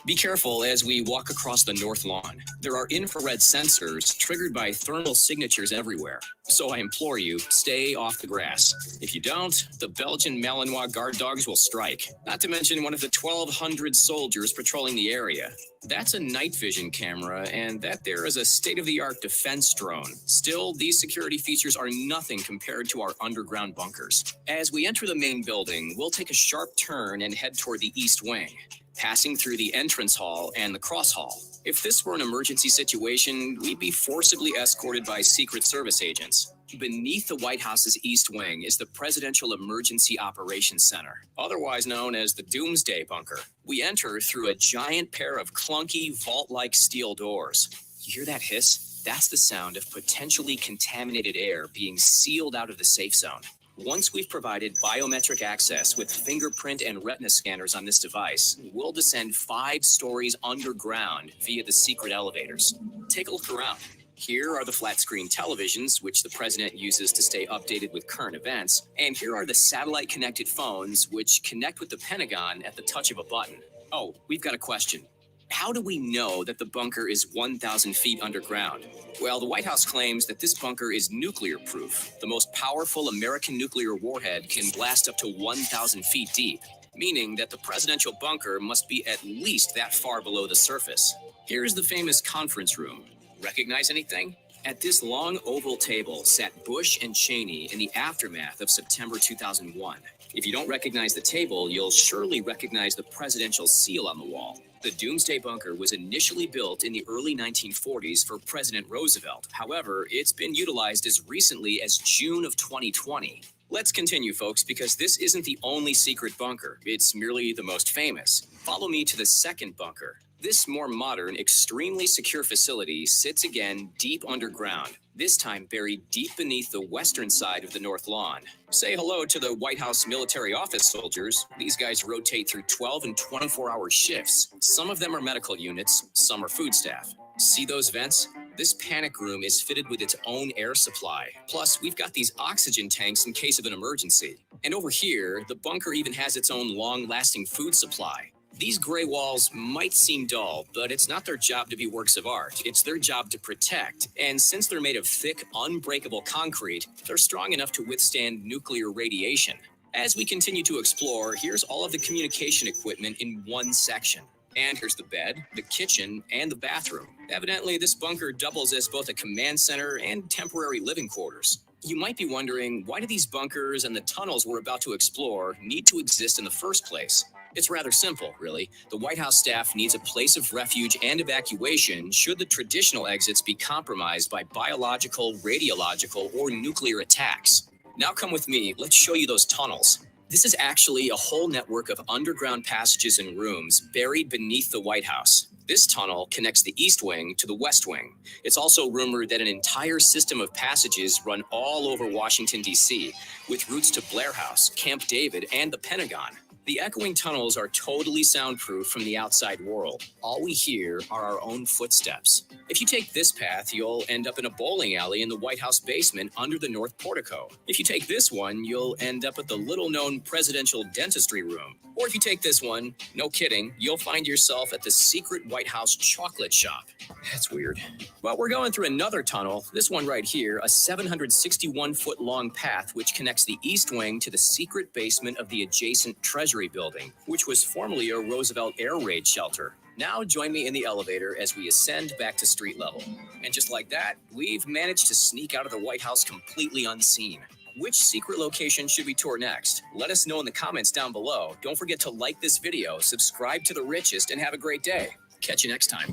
Be careful as we walk across the north lawn. There are infrared sensors triggered by thermal signatures everywhere. So I implore you, stay off the grass. If you don't, the Belgian Malinois guard dogs will strike. Not to mention one of the 1,200 soldiers patrolling the area. That's a night vision camera, and that there is a state-of-the-art defense drone. Still, these security features are nothing compared to our underground bunkers. As we enter the main building, we'll take a sharp turn and head toward the east wing, passing through the entrance hall and the cross hall. If this were an emergency situation, we'd be forcibly escorted by Secret Service agents. Beneath the White House's East Wing is the Presidential Emergency Operations Center, otherwise known as the Doomsday Bunker. We enter through a giant pair of clunky, vault-like steel doors. You hear that hiss? That's the sound of potentially contaminated air being sealed out of the safe zone. Once we've provided biometric access with fingerprint and retina scanners on this device, we'll descend 5 stories underground via the secret elevators. Take a look around. Here are the flat-screen televisions, which the president uses to stay updated with current events. And here are the satellite-connected phones, which connect with the Pentagon at the touch of a button. Oh, we've got a question. How do we know that the bunker is 1,000 feet underground? Well, the White House claims that this bunker is nuclear proof. The most powerful American nuclear warhead can blast up to 1,000 feet deep, meaning that the presidential bunker must be at least that far below the surface. Here's the famous conference room. Recognize anything? At this long oval table sat Bush and Cheney in the aftermath of September 2001. If you don't recognize the table, you'll surely recognize the presidential seal on the wall. The Doomsday Bunker was initially built in the early 1940s for President Roosevelt. However, it's been utilized as recently as June of 2020. Let's continue, folks, because this isn't the only secret bunker. It's merely the most famous. Follow me to the second bunker. This more modern, extremely secure facility sits again deep underground, this time buried deep beneath the western side of the North Lawn. Say hello to the White House military office soldiers. These guys rotate through 12 and 24-hour shifts. Some of them are medical units, some are food staff. See those vents? This panic room is fitted with its own air supply. Plus, we've got these oxygen tanks in case of an emergency. And over here, the bunker even has its own long-lasting food supply. These gray walls might seem dull, but it's not their job to be works of art. It's their job to protect. And since they're made of thick, unbreakable concrete, they're strong enough to withstand nuclear radiation. As we continue to explore, here's all of the communication equipment in one section. And here's the bed, the kitchen, and the bathroom. Evidently, this bunker doubles as both a command center and temporary living quarters. You might be wondering, why do these bunkers and the tunnels we're about to explore need to exist in the first place? It's rather simple, really. The White House staff needs a place of refuge and evacuation should the traditional exits be compromised by biological, radiological, or nuclear attacks. Now come with me, let's show you those tunnels. This is actually a whole network of underground passages and rooms buried beneath the White House. This tunnel connects the East Wing to the West Wing. It's also rumored that an entire system of passages run all over Washington, D.C., with routes to Blair House, Camp David, and the Pentagon. The echoing tunnels are totally soundproof from the outside world. All we hear are our own footsteps. If you take this path, you'll end up in a bowling alley in the White House basement under the North Portico. If you take this one, you'll end up at the little-known presidential dentistry room. Or if you take this one, no kidding, you'll find yourself at the secret White House chocolate shop. That's weird. But we're going through another tunnel, this one right here, a 761-foot-long path which connects the East Wing to the secret basement of the adjacent Treasury Building, which was formerly a Roosevelt air raid shelter. Now join me in the elevator as we ascend back to street level. And just like that, we've managed to sneak out of the White House completely unseen. Which secret location should we tour next? Let us know in the comments down below. Don't forget to like this video, subscribe to The Richest, and have a great day. Catch you next time.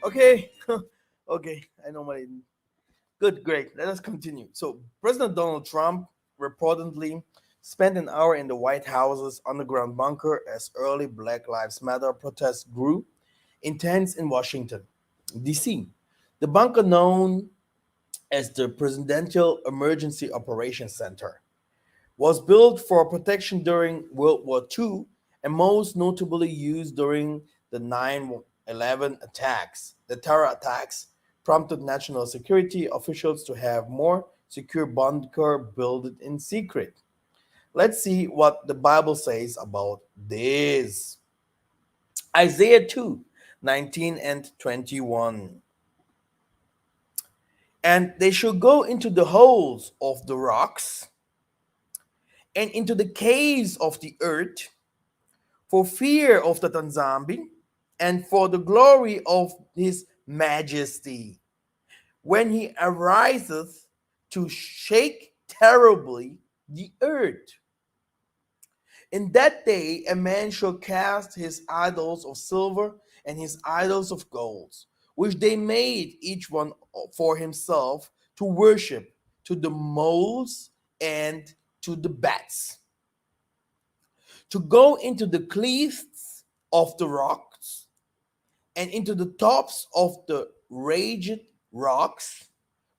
Okay. Okay. I know my. Good, great. Let us continue. So, President Donald Trump reportedly spent an hour in the White House's underground bunker as early Black Lives Matter protests grew intense in Washington, D.C. The bunker, known as the Presidential Emergency Operations Center, was built for protection during World War II and most notably used during the 9/11 attacks. The terror attacks prompted national security officials to have more secure bunker built in secret. Let's see what the Bible says about this. Isaiah 2:19 and 21. And they shall go into the holes of the rocks and into the caves of the earth for fear of the Tanzambi and for the glory of his majesty, when he ariseth to shake terribly the earth. In that day a man shall cast his idols of silver and his idols of gold, which they made each one for himself to worship, to the moles and to the bats, to go into the clefts of the rocks and into the tops of the raged rocks,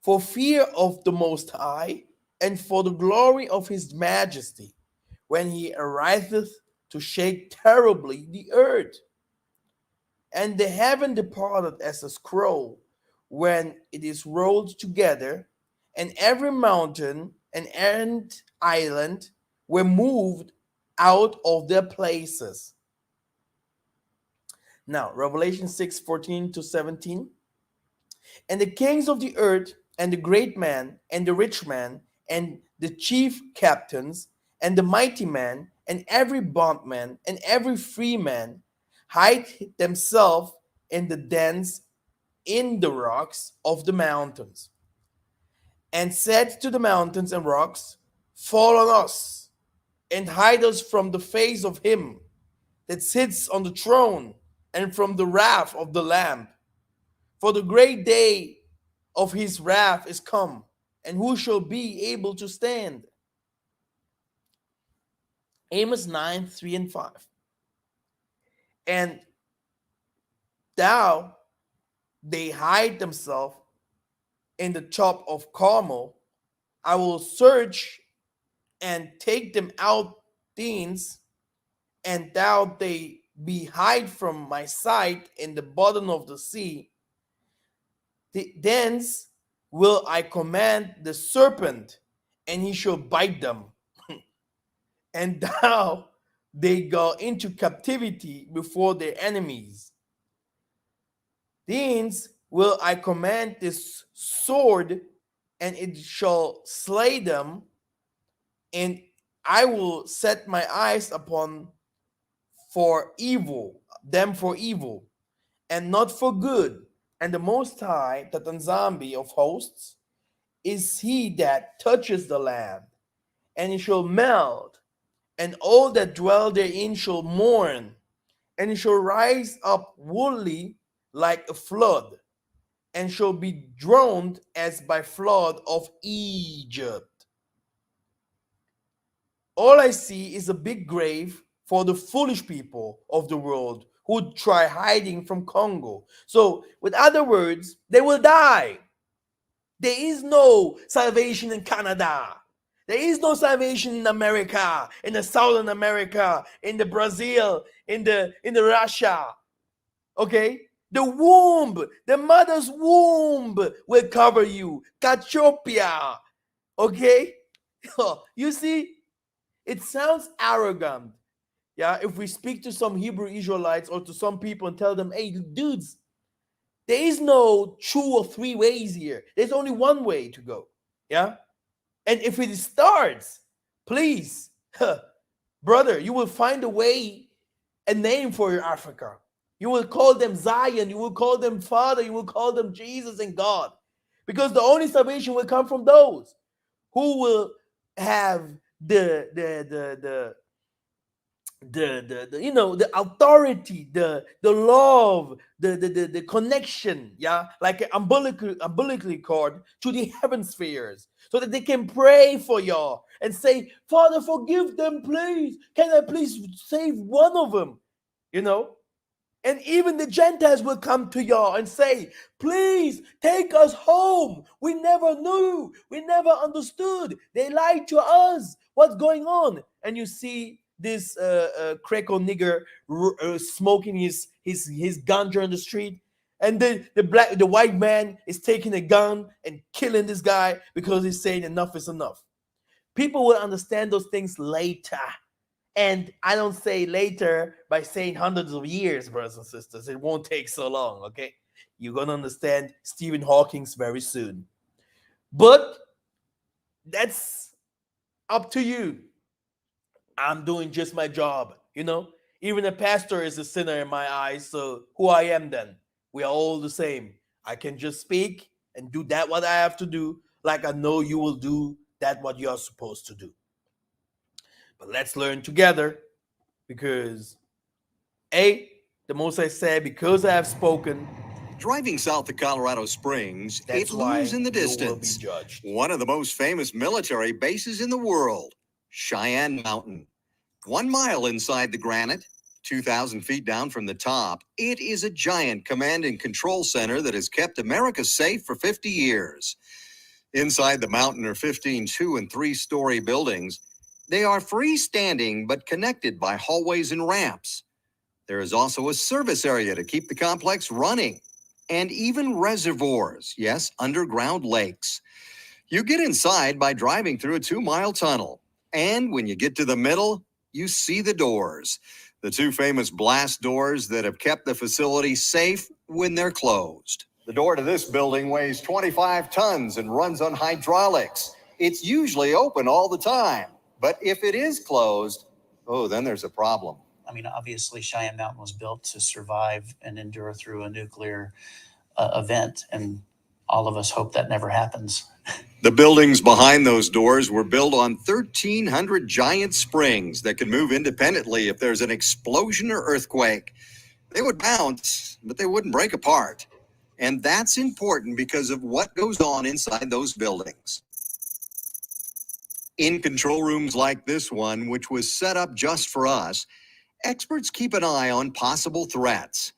for fear of the Most High and for the glory of his majesty, when he ariseth to shake terribly the earth. And the heaven departed as a scroll when it is rolled together, and every mountain and island were moved out of their places. Now, Revelation 6:14-17. And the kings of the earth, and the great man, and the rich man, and the chief captains, and the mighty man, and every bondman, and every free man, hide themselves in the dens in the rocks of the mountains, and said to the mountains and rocks, fall on us, and hide us from the face of him that sits on the throne, and from the wrath of the Lamb. For the great day of his wrath is come, and who shall be able to stand? Amos 9:3-5. And thou, they hide themselves in the top of Carmel. I will search and take them out thence, and thou they be hide from my sight in the bottom of the sea. Thence will I command the serpent, and he shall bite them. And thou they go into captivity before their enemies. Thence will I command this sword, and it shall slay them, and I will set my eyes upon for evil, them for evil, and not for good. And the Most High, the Tanzambi of hosts, is he that touches the land, and it shall melt, and all that dwell therein shall mourn, and it shall rise up woolly like a flood, and shall be drowned as by flood of Egypt. All I see is a big grave for the foolish people of the world who try hiding from Congo. So, with other words, they will die. There is no salvation in Canada. There is no salvation in America, in the Southern America, in the Brazil, in the Russia. Okay? The womb, the mother's womb will cover you. Ethiopia. Okay? You see, it sounds arrogant. Yeah, if we speak to some Hebrew Israelites or to some people and tell them, hey, dudes, there is no 2 or 3 ways here. There's only one way to go. Yeah? And if it starts, please, brother, you will find a way, a name for your Africa. You will call them Zion. You will call them Father. You will call them Jesus and God. Because the only salvation will come from those who will have the authority, the love, the connection, yeah, like an umbilical cord to the heaven spheres, so that they can pray for y'all and say, Father, forgive them, please. Can I please save one of them? And even the Gentiles will come to y'all and say, please take us home. We never knew. We never understood. They lied to us. What's going on? And you see this Creco nigger smoking his ganja on the street. And then the white man is taking a gun and killing this guy because he's saying enough is enough. People will understand those things later. And I don't say later by saying hundreds of years, brothers and sisters. It won't take so long, okay? You're going to understand Stephen Hawking's very soon. But that's up to you. I'm doing just my job, Even a pastor is a sinner in my eyes, so who I am then? We are all the same. I can just speak and do that what I have to do, like I know you will do that what you are supposed to do. But let's learn together, because the Most High said, because I have spoken. Driving south to Colorado Springs, it looms in the distance. One of the most famous military bases in the world, Cheyenne Mountain. 1 mile inside the granite, 2,000 feet down from the top, it is a giant command and control center that has kept America safe for 50 years. Inside the mountain are 15 2- and 3-story buildings. They are freestanding but connected by hallways and ramps. There is also a service area to keep the complex running, and even reservoirs, yes, underground lakes. You get inside by driving through a 2-mile tunnel, and when you get to the middle, you see the doors. the two famous blast doors that have kept the facility safe when they're closed. The door to this building weighs 25 tons and runs on hydraulics. It's usually open all the time, but if it is closed, oh, then there's a problem. I mean, obviously, Cheyenne Mountain was built to survive and endure through a nuclear event, and all of us hope that never happens. The buildings behind those doors were built on 1,300 giant springs that can move independently if there's an explosion or earthquake. They would bounce, but they wouldn't break apart. And that's important because of what goes on inside those buildings. In control rooms like this one, which was set up just for us, experts keep an eye on possible threats.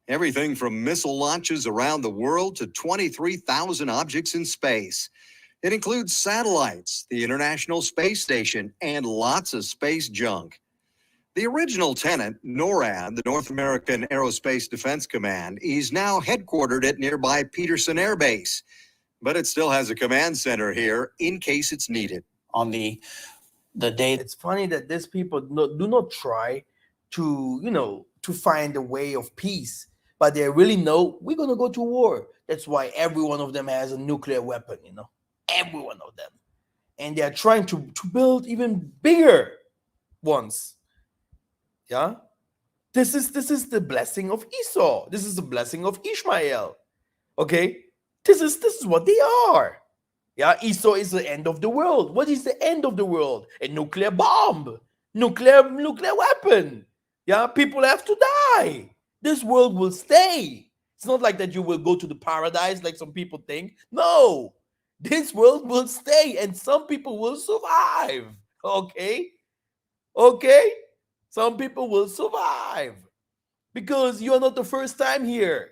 Everything from missile launches around the world to 23,000 objects in space. It includes satellites, the International Space Station, and lots of space junk. The original tenant, NORAD, the North American Aerospace Defense Command, is now headquartered at nearby Peterson Air Base, but it still has a command center here in case it's needed. On the day, it's funny that these people do not try to, to find a way of peace, but they really know we're going to go to war. That's why every one of them has a nuclear weapon, every one of them. And they're trying to build even bigger ones. Yeah. This is the blessing of Esau. This is the blessing of Ishmael. Okay. This is what they are. Yeah. Esau is the end of the world. What is the end of the world? A nuclear bomb, nuclear weapon. Yeah. People have to die. This world will stay. It's not like that you will go to the paradise like some people think. No. This world will stay and some people will survive. Okay. Okay. Some people will survive because you are not the first time here.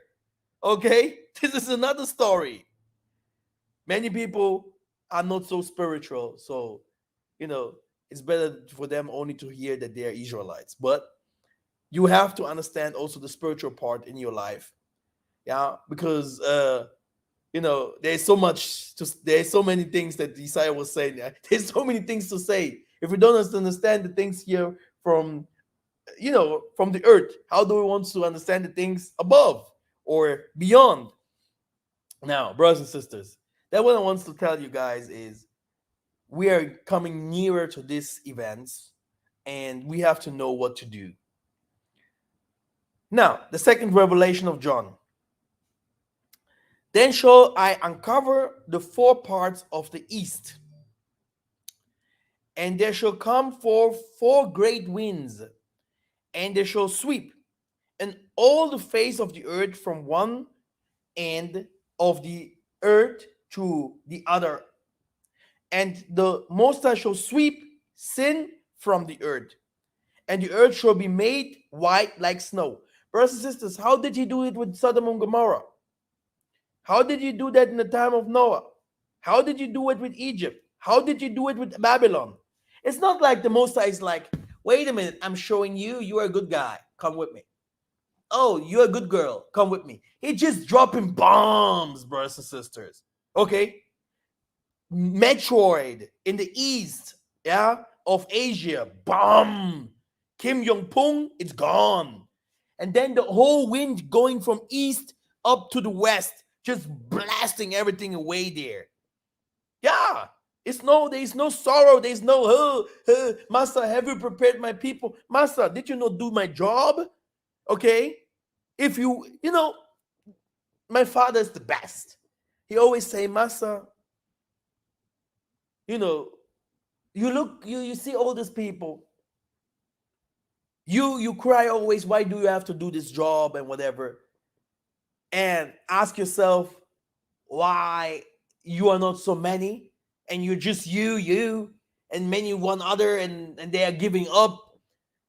Okay. This is another story. Many people are not so spiritual. So, it's better for them only to hear that they are Israelites. But you have to understand also the spiritual part in your life. Yeah. Because, there's so many things that Isaiah was saying. There's so many things to say. If we don't understand the things here from the earth, how do we want to understand the things above or beyond? Now, brothers and sisters, that what I want to tell you guys is we are coming nearer to these events and we have to know what to do. Now, the second revelation of John. Then shall I uncover the four parts of the east, and there shall come forth four great winds, and they shall sweep, and all the face of the earth from one end of the earth to the other. And the Most High shall sweep sin from the earth, and the earth shall be made white like snow. Brothers and sisters, how did he do it with Sodom and Gomorrah? How did you do that in the time of Noah? How did you do it with Egypt? How did you do it with Babylon? It's not like the Most High is like, wait a minute, I'm showing you, you are a good guy. Come with me. Oh, you're a good girl. Come with me. He's just dropping bombs, brothers and sisters. Okay? Metroid in the east, of Asia. Bomb. Kim Jong-pung, it's gone. And then the whole wind going from east up to the west, just blasting everything away there. Yeah. There's no sorrow. There's no, Master, have you prepared my people? Master, did you not do my job? Okay. If my father is the best. He always say, Master, you see all these people. You cry always, why do you have to do this job and whatever? And ask yourself why you are not so many and you're just you and many one other and they are giving up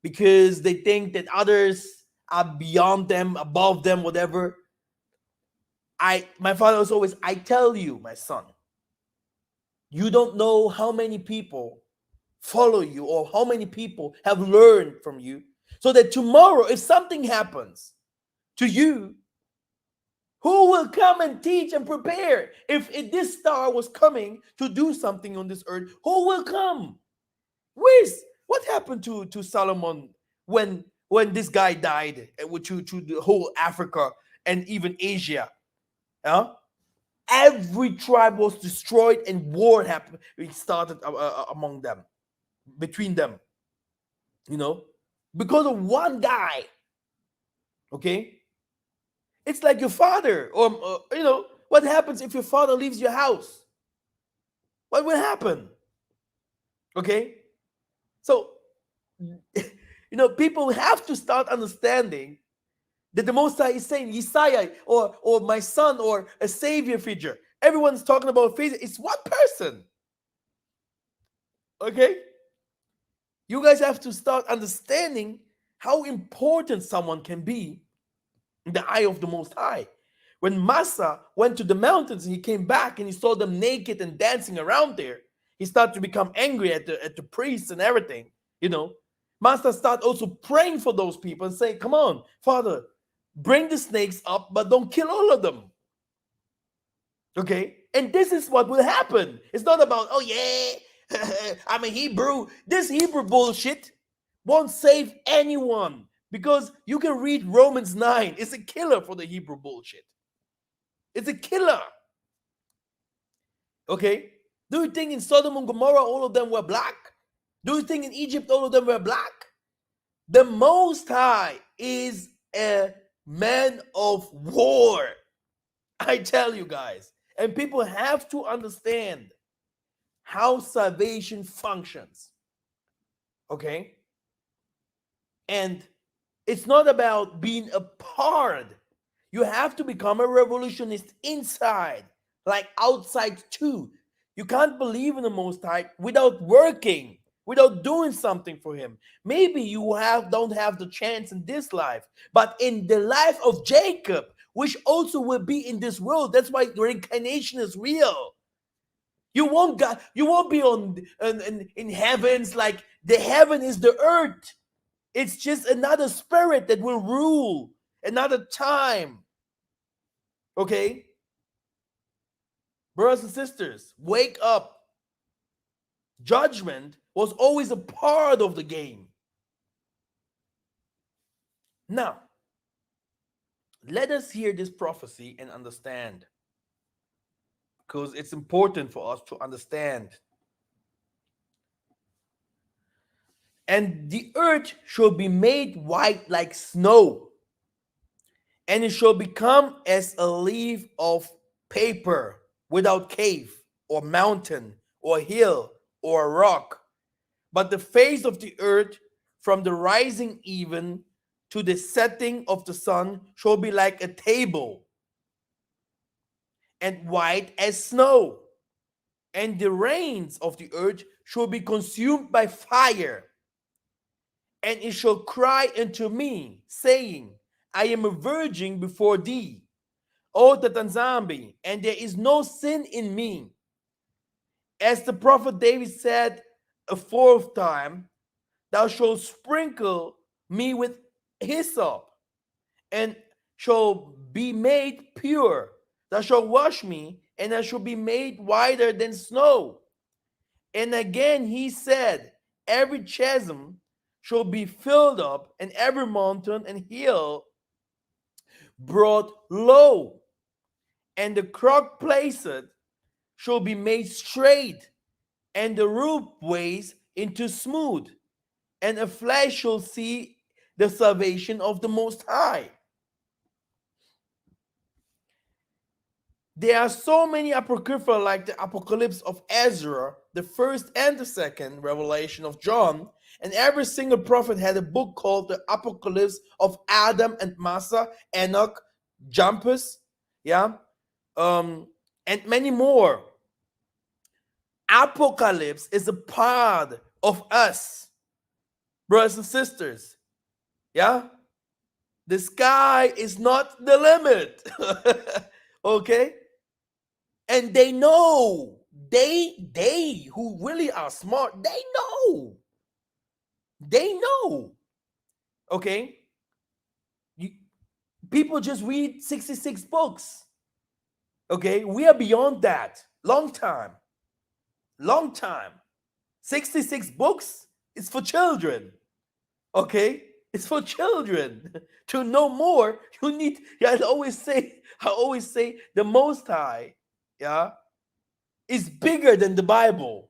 because they think that others are beyond them, above them, whatever. My father was always, I tell you, my son, you don't know how many people follow you or how many people have learned from you, so that tomorrow, if something happens to you, who will come and teach and prepare? If this star was coming to do something on this earth, who will come? What happened to Solomon when when this guy died, to the whole Africa and even Asia. Yeah? Every tribe was destroyed and war happened. It started among them, between them, because of one guy. Okay? It's like your father, or what happens if your father leaves your house? What will happen? Okay? So, people have to start understanding that the Most High is saying, Yesaiah, or my son, or a savior figure. Everyone's talking about faith. It's one person. Okay? You guys have to start understanding how important someone can be in the eye of the Most High. When Massa went to the mountains and he came back and he saw them naked and dancing around there, he started to become angry at the priests and everything. Massa started also praying for those people and saying, come on, Father, bring the snakes up, but don't kill all of them. Okay? And this is what will happen. It's not about, oh yeah, I'm a Hebrew. This Hebrew bullshit won't save anyone, because you can read Romans 9. It's a killer for the Hebrew bullshit. It's a killer. Okay? Do you think in Sodom and Gomorrah all of them were black? Do you think in Egypt all of them were black? The Most High is a man of war. I tell you guys. And people have to understand how salvation functions. Okay? And it's not about being a part. You have to become a revolutionist inside, like outside too. You can't believe in the Most High without working, without doing something for him. Maybe you don't have the chance in this life, but in the life of Jacob, which also will be in this world. That's why reincarnation is real. You won't be in heavens, like the heaven is the earth. It's just another spirit that will rule another time. Okay? Brothers and sisters, wake up. Judgment was always a part of the game. Now, let us hear this prophecy and understand, because it's important for us to understand. And the earth shall be made white like snow, and it shall become as a leaf of paper, without cave or mountain or hill or rock. But the face of the earth, from the rising even to the setting of the sun, shall be like a table, and white as snow. And the rains of the earth shall be consumed by fire. And it shall cry unto me, saying, I am a virgin before thee, O Tatanzambi, and there is no sin in me. As the prophet David said a fourth time, thou shalt sprinkle me with hyssop, and shall be made pure. Thou shalt wash me, and I shall be made whiter than snow. And again he said, every chasm shall be filled up, and every mountain and hill brought low, and the crooked places shall be made straight, and the roof ways into smooth, and a flesh shall see the salvation of the Most High. There are so many apocrypha, like the Apocalypse of Ezra, the first and the second Revelation of John, and every single prophet had a book called the Apocalypse of Adam and Massa, Enoch, Jumpus, and many more. Apocalypse is a part of us, brothers and sisters. The sky is not the limit. Okay? And they know. They who really are smart, they know. They know. Okay? People just read 66 books. Okay? We are beyond that. Long time. 66 books is for children. Okay? It's for children. To know more, you need. Yeah, I always say, the Most High, yeah, is bigger than the Bible.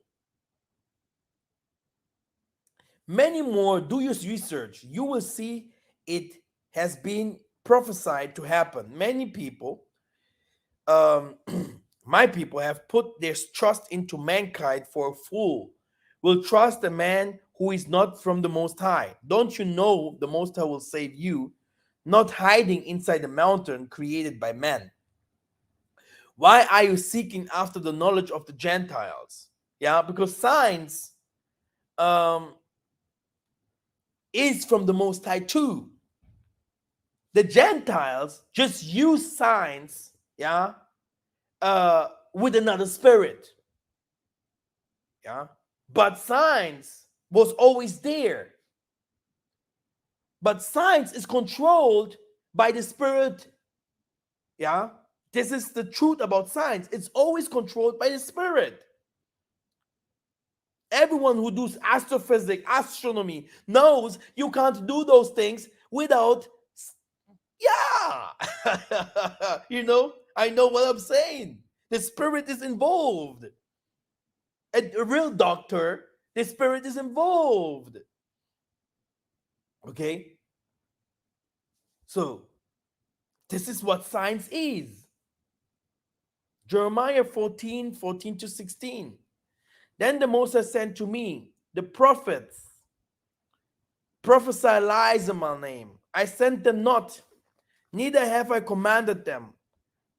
Many more. Do your research. You will see it has been prophesied to happen. Many people, my people, have put their trust into mankind. For a fool will trust a man who is not from the Most High. Don't you know the Most High will save you, not hiding inside the mountain created by man? Why are you seeking after the knowledge of the Gentiles? Yeah, because science is from the Most High too. The Gentiles just use science, yeah, with another spirit, yeah. But science was always there. But science is controlled by the spirit, yeah. This is the truth about science. It's always controlled by the spirit. Everyone who does astrophysics, astronomy, knows you can't do those things without, yeah. I know what I'm saying. The spirit is involved. A real doctor, the spirit is involved. Okay? So, this is what science is. Jeremiah 14:14-16. Then the Moses sent to me the prophets, prophesy lies in my name. I sent them not, neither have I commanded them,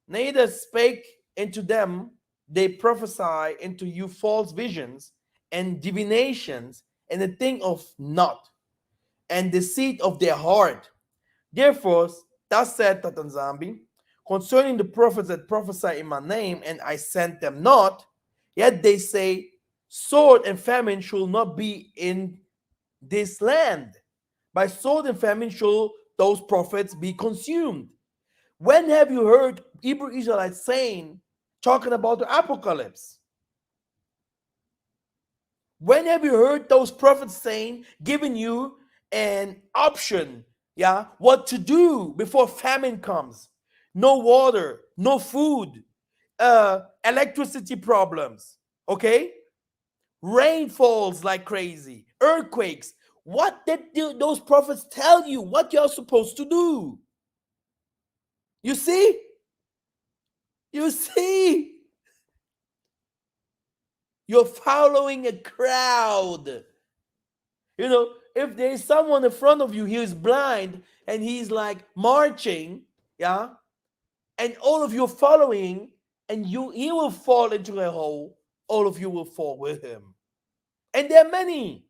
neither spake into them. They prophesy into you false visions and divinations, and the thing of naught, and deceit of their heart. Therefore, thus said Tatanzambi, concerning the prophets that prophesy in my name, and I sent them not, yet they say, sword and famine shall not be in this land. By sword and famine shall those prophets be consumed. When have you heard Hebrew Israelites talking about the apocalypse? When have you heard those prophets giving you an option, yeah, what to do before famine comes? No water, no food, electricity problems, okay? Rain falls like crazy, earthquakes. What did those prophets tell you? What you're supposed to do? You see? You see? You're following a crowd. If there's someone in front of you, he is blind and he's like marching, yeah, and all of you are following, and he will fall into a hole, all of you will fall with him. And there are many.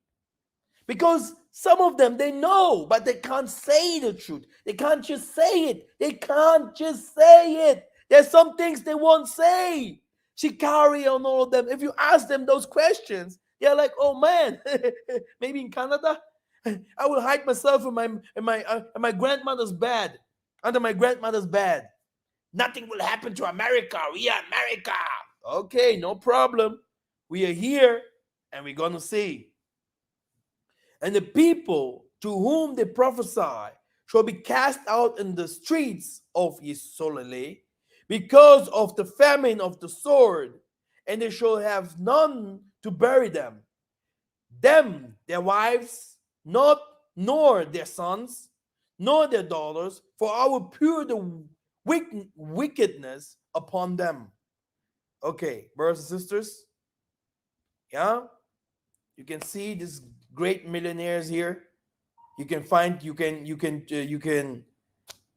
Because some of them, they know, but they can't say the truth. They can't just say it. They can't just say it. There's some things they won't say. Shikari and all of them. If you ask them those questions, they're like, oh man, maybe in Canada, I will hide myself in my grandmother's bed, under my grandmother's bed. Nothing will happen to America. We are America. Okay, no problem. We are here and we're going to see. And the people to whom they prophesy shall be cast out in the streets of Yisolele because of the famine of the sword, and they shall have none to bury them. Them, their wives, nor their sons, nor their daughters, for I will pour the wickedness upon them. Okay, brothers and sisters, yeah, you can see these great millionaires here. You can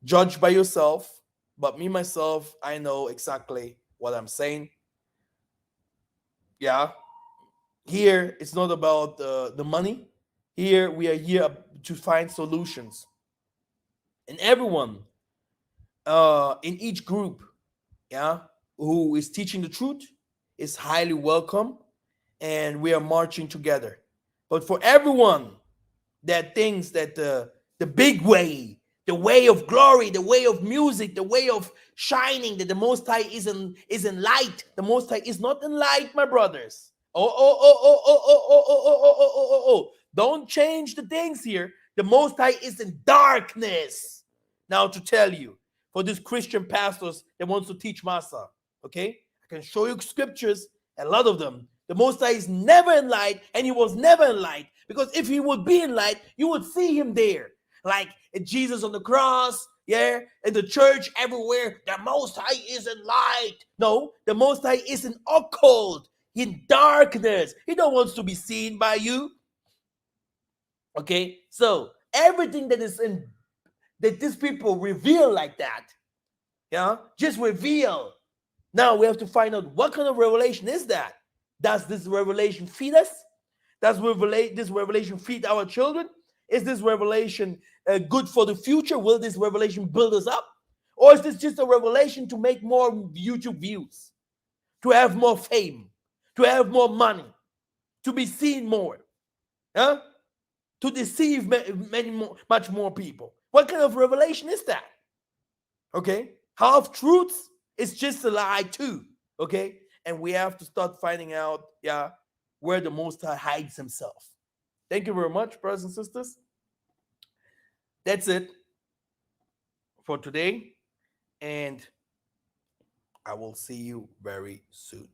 judge by yourself, but me myself, I know exactly what I'm saying. Yeah, here it's not about the money. Here we are here to find solutions, and everyone in each group, yeah, who is teaching the truth is highly welcome, and we are marching together. But for everyone that thinks that the big way, the way of glory, the way of music, the way of shining, that the Most High is in light. The Most High is not in light, my brothers. Oh. Don't change the things here. The Most High is in darkness. Now to tell you, for these Christian pastors that wants to teach Masa, okay? I can show you scriptures, a lot of them. The Most High is never in light, and he was never in light, because if he would be in light, you would see him there. Like Jesus on the cross, yeah, in the church, everywhere, the Most High is in light. No, the Most High is in occult, in darkness. He don't want to be seen by you. Okay, so everything that is in, that these people reveal like that, yeah, just reveal. Now we have to find out what kind of revelation is that. Does this revelation feed us? Does this revelation feed our children? Is this revelation good for the future? Will this revelation build us up? Or is this just a revelation to make more YouTube views, to have more fame, to have more money, to be seen more, huh? To deceive much more people? What kind of revelation is that? Okay, half truths is just a lie too. Okay, and we have to start finding out, yeah, where the Most High hides himself. Thank you very much, brothers and sisters. That's it for today, and I will see you very soon.